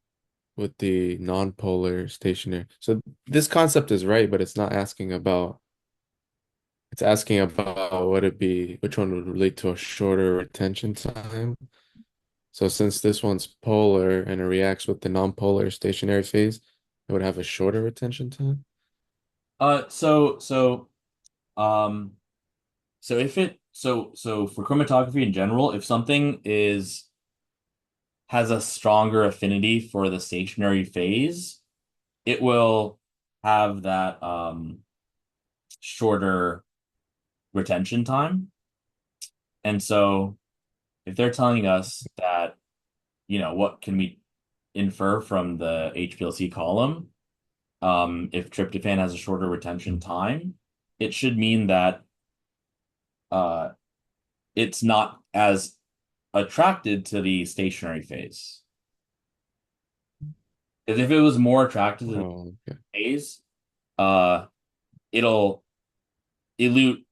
with the non-polar stationary. So this concept is right, but it's not asking about, it's asking about would it be, which one would relate to a shorter retention time. So since this one's polar and it reacts with the non-polar stationary phase, it would have a shorter retention time. so um so if it so for chromatography in general, if something is has a stronger affinity for the stationary phase, it will have that shorter retention time. And so if they're telling us that, what can we infer from the HPLC column, if tryptophan has a shorter retention time, it should mean that uh, it's not as attracted to the stationary phase. Because if it was more attracted to the Oh, okay. phase, uh, it'll elute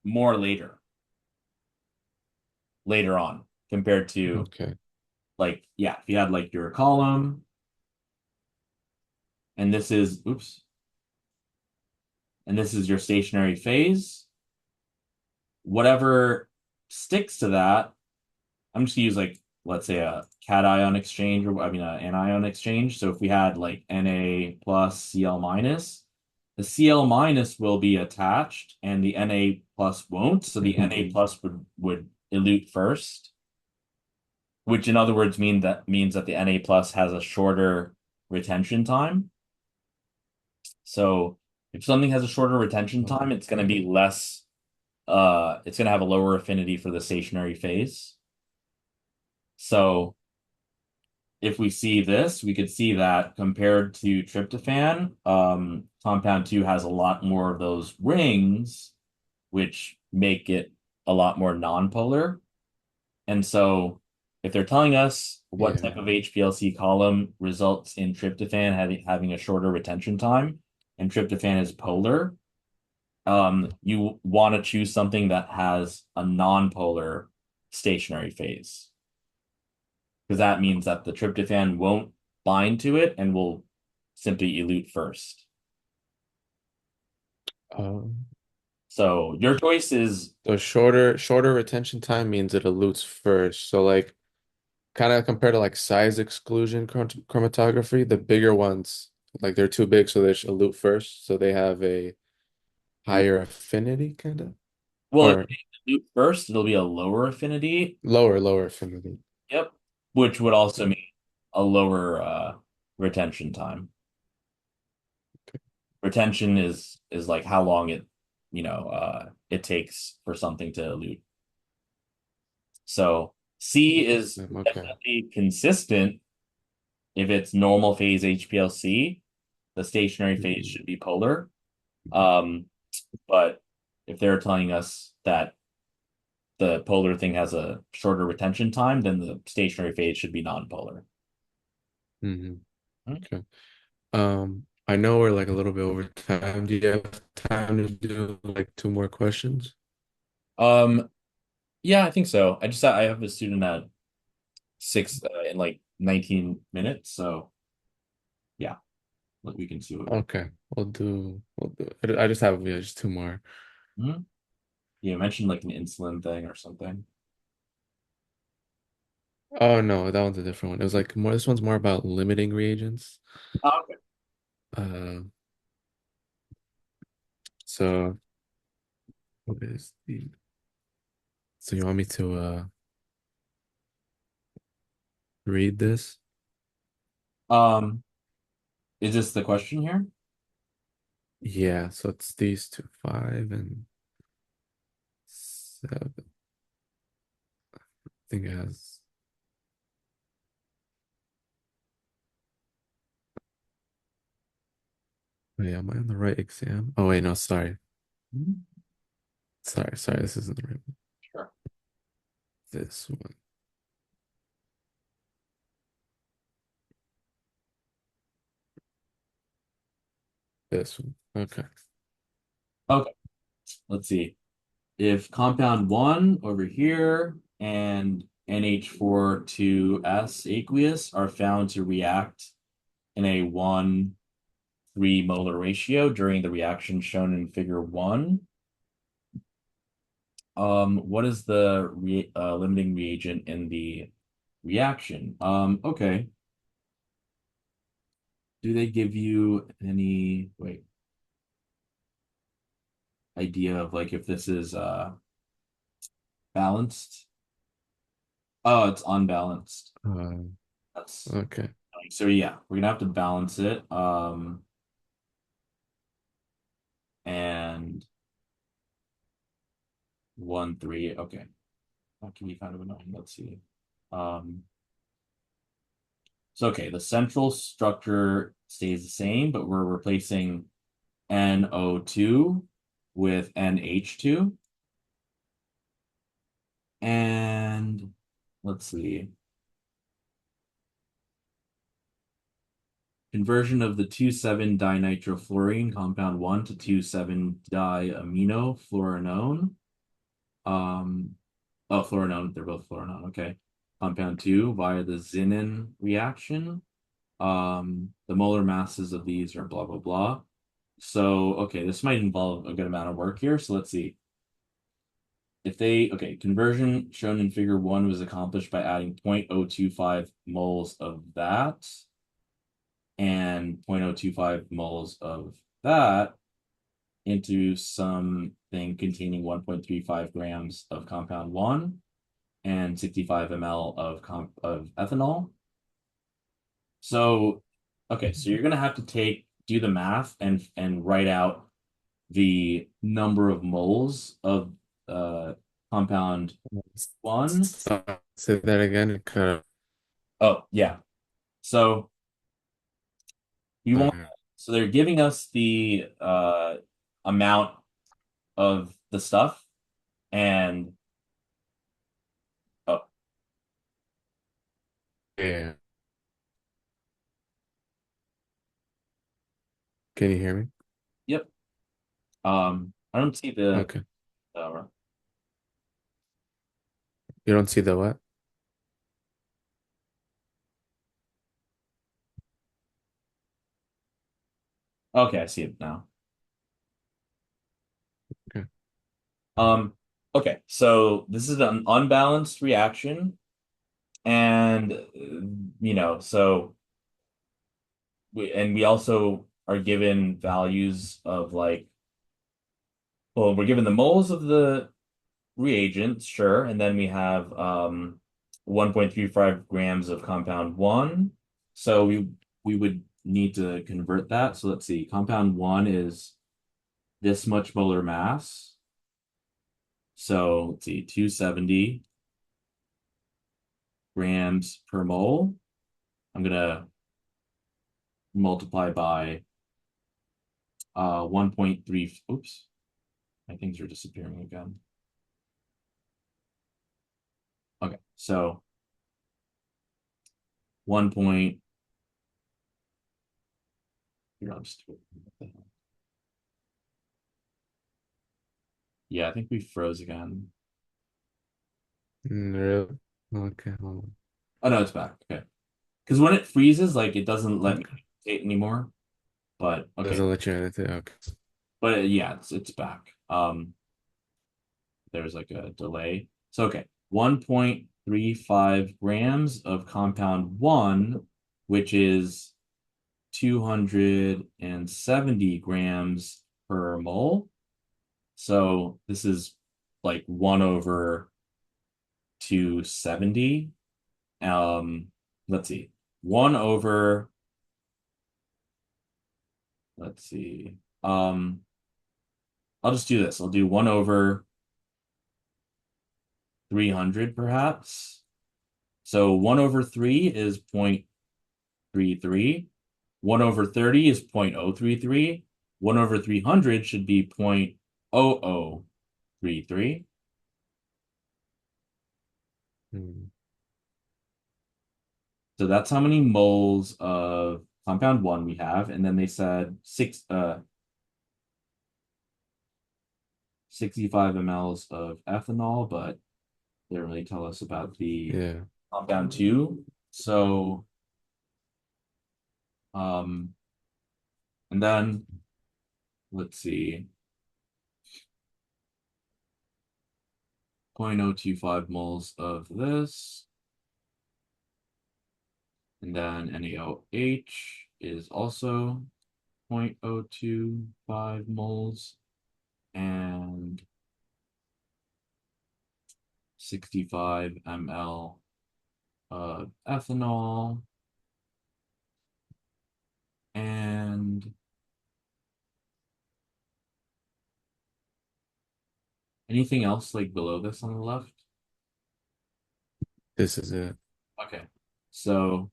more later on compared to Okay. like, yeah, if you had like your column and this is, oops, and this is your stationary phase, whatever sticks to that, I'm just gonna use like, let's say a cation exchange, or I mean, an anion exchange. So if we had like Na plus Cl minus, the Cl minus will be attached and the Na plus won't. So the Na plus would elute first, which in other words means that the Na plus has a shorter retention time. So if something has a shorter retention time, it's going to Okay. be less, it's going to have a lower affinity for the stationary phase. So if we see this, we could see that compared to tryptophan, compound 2 has a lot more of those rings, which make it a lot more nonpolar. And so if they're telling us what Yeah. type of HPLC column results in tryptophan having a shorter retention time, and tryptophan is polar, you want to choose something that has a nonpolar stationary phase. Because that means that the tryptophan won't bind to it and will simply elute first. Um, So your choice is, so shorter retention time means it elutes first. So like kind of compared to like size exclusion chromatography, the bigger ones, like they're too big, so they should elute first. So they have a higher affinity, kind of, well, if or they elute first, it'll be a lower affinity. lower affinity. Yep. Which would also mean a lower retention time. Retention is like how long it takes for something to elute. So C is Okay. definitely consistent if it's normal phase HPLC. The stationary phase Mhm. should be polar. Um, but if they're telling us that the polar thing has a shorter retention time, then the stationary phase should be nonpolar. Mhm. Hmm? Okay. I know we're like a little bit over time. Do you have time to do like two more questions? Um, yeah, I think so. I have a student at six in like 19 minutes, so yeah, we can see what. Okay, we'll do. I just have yeah, just two more. Hmm? You mentioned like an insulin thing or something. Oh no, that one's a different one. It was like more. This one's more about limiting reagents. Oh, okay. Uh, so what is the? So you want me to read this? Um, is this the question here? Yeah. So it's these two, 5 and 7. I think it has. Wait, am I on the right exam? Oh wait, no, sorry. Mhm. Sorry, this isn't the right one. Sure. This one. This one. Okay. Okay, let's see. If compound 1 over here and NH4 2S aqueous are found to react in a 1:3 molar ratio during the reaction shown in figure 1, what is the limiting reagent in the reaction? Okay. Do they give you any, wait, idea of like if this is balanced? Oh, it's unbalanced. Uh, That's okay. so yeah, we're gonna have to balance it. And 1:3. Okay. That can be kind of annoying. Let's see. Um, so okay, the central structure stays the same, but we're replacing NO2 with NH2. And let's see. Conversion of the 2,7-dinitrofluorine compound 1 to 2,7-diaminofluorinone. Um, oh, fluorinone, they're both fluorinone. Okay. Compound 2 via the Zinnan reaction. The molar masses of these are blah, blah, blah. So, okay, this might involve a good amount of work here. So let's see. If they, okay, conversion shown in figure 1 was accomplished by adding 0.025 moles of that and 0.025 moles of that into something containing 1.35 grams of compound 1 and 65 ml of ethanol. So, okay, so you're gonna have to do the math and write out the number of moles of uh compound 1. Say that again. It cut Oh, yeah. So you want out. so they're giving us the amount of the stuff and oh, Yeah. Can you hear me? yep. I don't see the Okay. uh, You don't see the what? okay, I see it now. Okay. Um, okay, so this is an unbalanced reaction, and so we also are given values of like, well, we're given the moles of the reagents, sure, and then we have 1.35 grams of compound 1. So we would need to convert that. So let's see, compound 1 is this much molar mass. So let's see, 270 grams per mole. I'm gonna multiply by 1.3. Oops, my things are disappearing again. Okay, so 1 point. Here, I'll just yeah, I think we froze again. Really? Okay, hold on. Oh no, it's back. Okay, because when it freezes, like it doesn't let me annotate anymore. But okay, Doesn't let you edit it. Okay. but yeah, it's back. There's like a delay. So okay, 1.35 grams of compound 1, which is 270 grams per mole. So this is like 1 over 270. Um, let's see. 1 over, let's see. I'll just do this. I'll do 1 over 300 perhaps. So 1 over 3 is 0.33. 1 over 30 is 0.033. 1 over 300 should be 0.0033. Mm. So that's how many moles of compound 1 we have. And then they said 65 mLs of ethanol, but they didn't really tell us about the Yeah. compound 2. So, um, and then let's see, 0.025 moles of this. And then NaOH is also 0.025 moles and 65 ml of ethanol. And anything else like below this on the left? This is it. Okay. So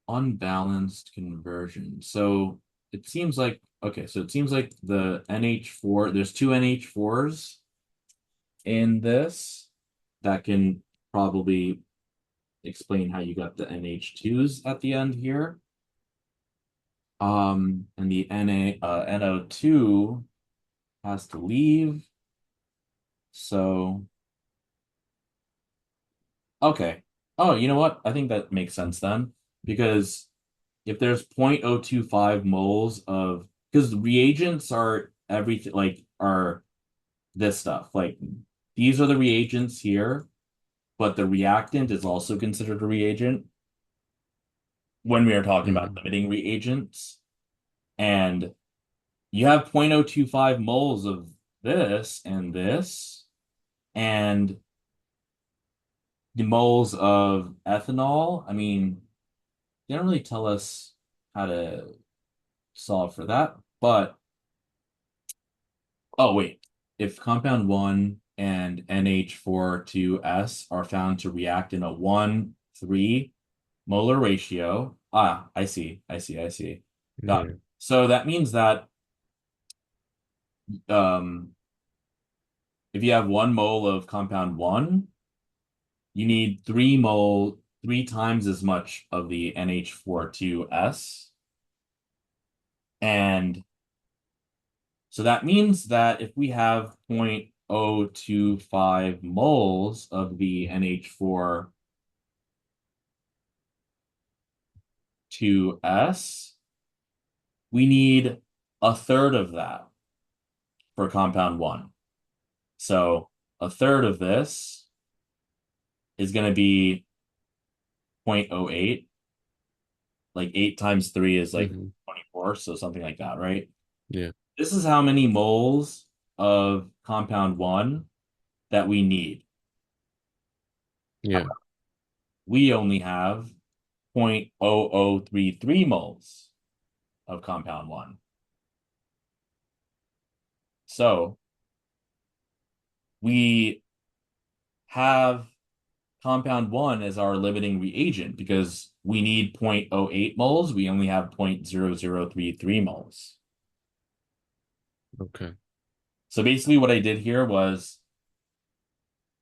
unbalanced conversion. So it seems like, okay, so it seems like the NH4, there's two NH4s in this that can probably explain how you got the NH2s at the end here. And the NO2 has to leave. So, okay. Oh, you know what? I think that makes sense then. Because if there's 0.025 moles of, because reagents are everything, like, are this stuff. Like, these are the reagents here, but the reactant is also considered a reagent when we are talking about Hmm. limiting reagents. And you have 0.025 moles of this, and the moles of ethanol. I mean, they don't really tell us how to solve for that, but oh, wait. If compound 1 and NH42S are found to react in a 1:3 molar ratio. Ah, I see. Got it. Yeah. So that means that um, if you have 1 mole of compound 1, you need 3 times as much of the NH42S. And so that means that if we have 0.025 moles of the NH42S, we need a third of that for compound 1. So a third of this is going to be 0.08. Like 8 times 3 is like Hmm. 24, so something like that, right? Yeah. This is how many moles of compound 1 that we need. Yeah. We only have 0.0033 moles of compound 1. So we have compound 1 as our limiting reagent because we need 0.08 moles. We only have 0.0033 moles. Okay. So basically what I did here was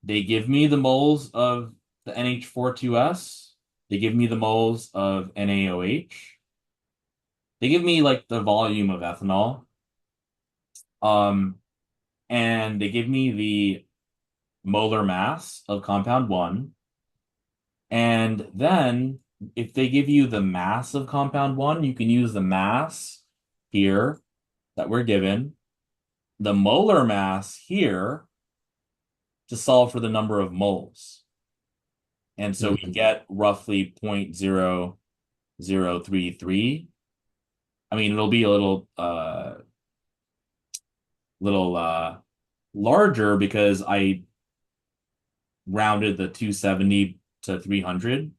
they give me the moles of the NH42S. They give me the moles of NaOH. They give me like the volume of ethanol. Um, and they give me the molar mass of compound 1. And then if they give you the mass of compound 1, you can use the mass here that we're given, the molar mass here to solve for the number of moles. And so we Hmm. get roughly 0.0033. I mean, it'll be a little larger because I rounded the 270 to 300.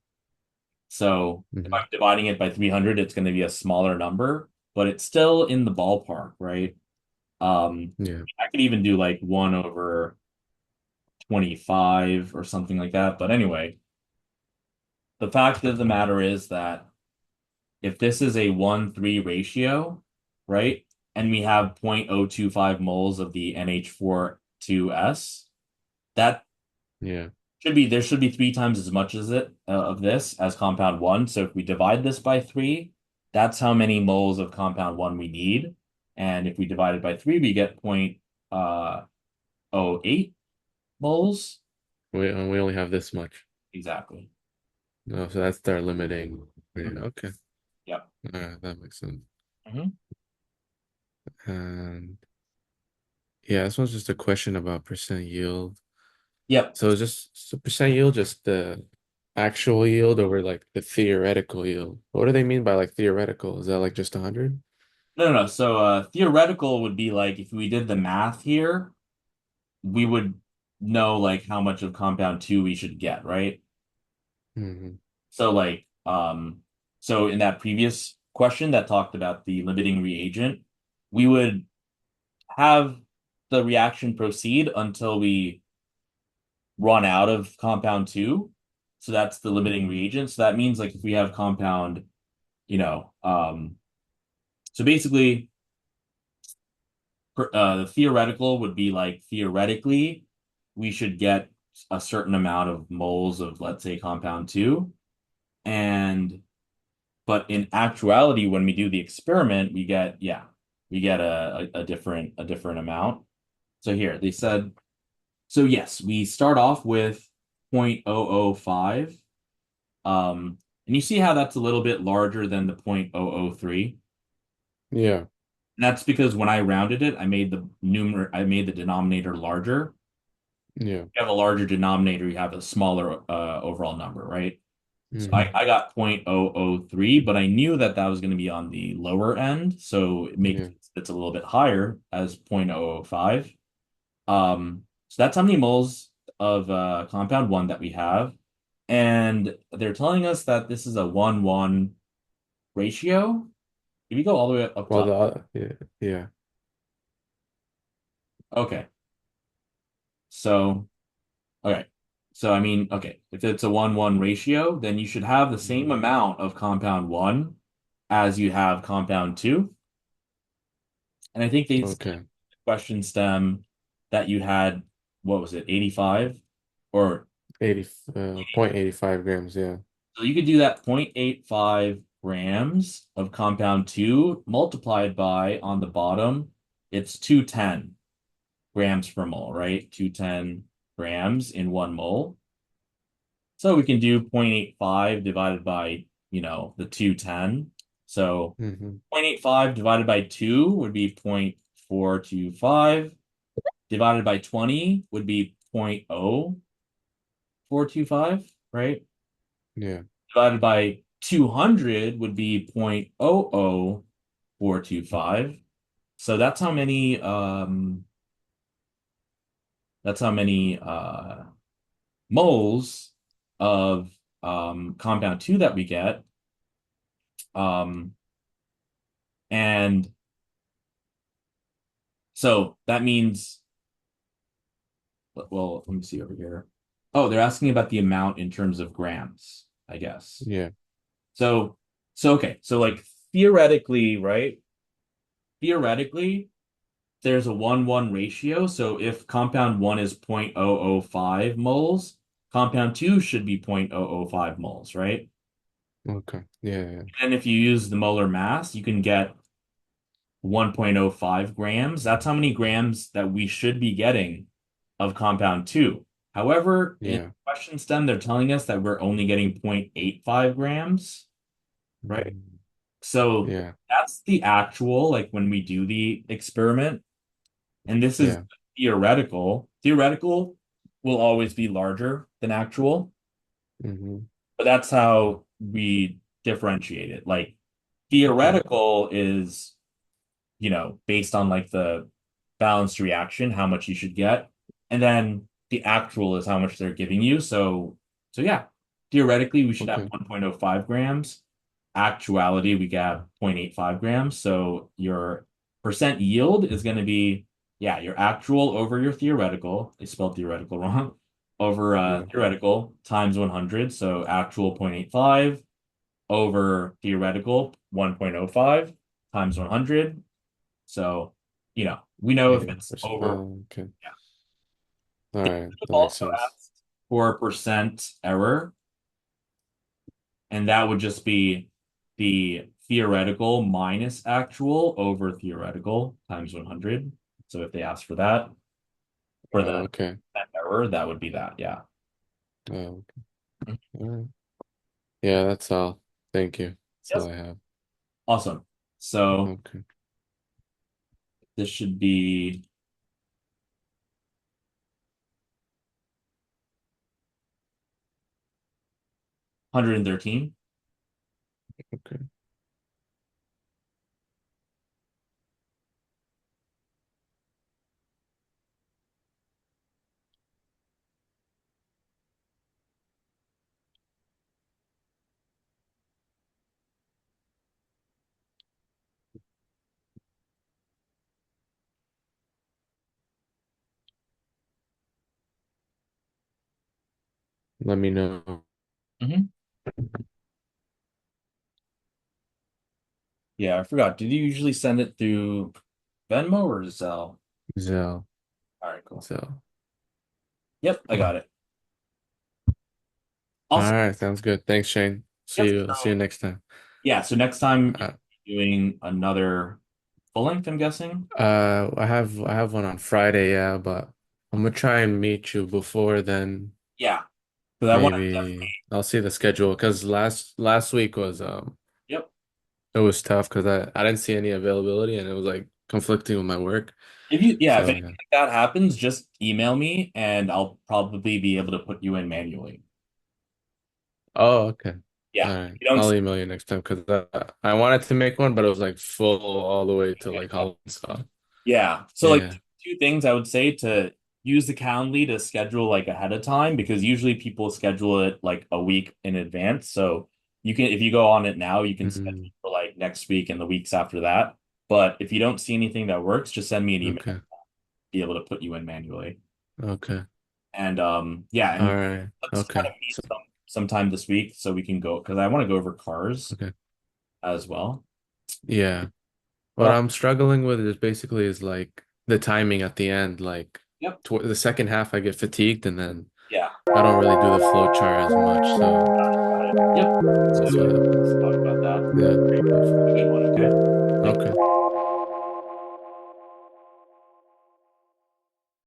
So if Hmm. I'm dividing it by 300, it's going to be a smaller number, but it's still in the ballpark, right? Yeah. I could even do like 1 over 25 or something like that. But anyway, the fact of the matter is that if this is a 1:3 ratio, right? And we have 0.025 moles of the NH42S. That Yeah. there should be three times as much as it of this as compound one. So if we divide this by three, that's how many moles of compound one we need. And if we divide it by three, we get 0.08 moles. We only have this much. Exactly. No, so that's their limiting. Yeah, okay. Yep. That makes sense. Mhm. And yeah, this one's just a question about percent yield. Yep. So percent yield, just the actual yield over like the theoretical yield. What do they mean by like theoretical? Is that like just 100? No. So theoretical would be like if we did the math here, we would know like how much of compound two we should get, right? Hmm. So so in that previous question that talked about the limiting reagent, we would have the reaction proceed until we run out of compound two. So that's the limiting reagent. So that means like if we have compound, you know, so basically the theoretical would be like theoretically we should get a certain amount of moles of let's say compound two. And but in actuality, when we do the experiment, we get a different amount. So here they said, so yes, we start off with 0.005. And you see how that's a little bit larger than the 0.003. Yeah, And that's because when I rounded it, I made the denominator larger. yeah. You have a larger denominator, you have a smaller overall number, right? So Hmm. I got 0.003, but I knew that that was going to be on the lower end, so it makes Yeah. it's a little bit higher as 0.005. So that's how many moles of compound one that we have, and they're telling us that this is a 1-1 ratio. If you go all the way up Well, top, yeah, yeah. okay. So okay, so I mean, okay, if it's a 1-1 ratio, then you should have the same Mhm. amount of compound one as you have compound two. And I think they said Okay. question stem that you had, what was it, 85? Or 80, 0.85 grams. Yeah. so you could do that 0.85 grams of compound two multiplied by on the bottom, it's 210 grams per mole, right? 210 grams in 1 mole. So we can do 0.85 divided by, the 210. So Hmm. 0.85 divided by 2 would be 0.425. Divided by 20 would be 0.0425, right? Yeah. Divided by 200 would be 0.00425. So that's how many moles of compound 2 that we get. Um, and so that means, well, let me see over here. Oh, they're asking about the amount in terms of grams, I guess. Yeah. So, so okay, so like theoretically, right? Theoretically, there's a 1-1 ratio. So if compound one is 0.005 moles, compound two should be 0.005 moles, right? Okay. Yeah. Yeah. And if you use the molar mass, you can get 1.05 grams. That's how many grams that we should be getting of compound two. However, in Yeah. question stem, they're telling us that we're only getting 0.85 grams, right? Mm. So Yeah. that's the actual, like when we do the experiment. And this is Yeah. theoretical. Theoretical will always be larger than actual, Hmm. but that's how we differentiate it. Like Okay. theoretical is, based on like the balanced reaction, how much you should get. And then the actual is how much they're giving you. So yeah, theoretically we should have Okay. 1.05 grams. Actuality, we got 0.85 grams. So your percent yield is going to be, yeah, your actual over your theoretical. They spelled theoretical wrong. Over Yeah. theoretical times 100. So actual 0.85 over theoretical 1.05 times 100. So, we know if it's 81%. over. Oh, okay. Yeah. All They right, could have that makes also sense. asked for a percent error, and that would just be the theoretical minus actual over theoretical times 100. So if they ask for that, for the Okay. error, that would be that. Yeah. Oh, okay. All right. Yeah, that's all. Thank you. That's Yes. all I have. Awesome. So Okay. this should be 113. Okay. Let me know. Hmm. Yeah, I forgot. Did you usually send it through Venmo or Zelle? Zell. All right, cool. Zell. Yep, I got it. All Awesome. right, sounds good. Thanks, Shane. See Yep. you. See you next time. Yeah, so next time Uh, you're doing another full length, I'm guessing. I have one on Friday, yeah, but I'm gonna try and meet you before then. Yeah, because I want to Maybe definitely. I'll see the schedule because last week was Yep. it was tough because I didn't see any availability and it was like conflicting with my work. If So anything yeah. like that happens, just email me and I'll probably be able to put you in manually. Oh, okay. All Yeah. If right. you don't I'll see email you next time because I wanted to make one, but it was like full all the way to like it. Holland stuff. Yeah. So like Yeah. two things I would say to use the Calendly to schedule like ahead of time because usually people schedule it like a week in advance. So you can if you go on it now, you can schedule Mm, for like next week and the weeks after that. But if you don't see anything that works, just send me an email. okay. Be able to put you in manually. Okay. And yeah, All and right. let's try Okay. to meet So sometime this week so we can go because I want to go over cars okay. as well. Yeah. What But I'm struggling with is basically is like the timing at the end. Like yep, tw the second half, I get fatigued, and then yeah, I don't really do the flow chart as much. So got it. Yep. So that's what let's happens. talk about that. Yeah. Have a good one, okay? Thanks. Okay.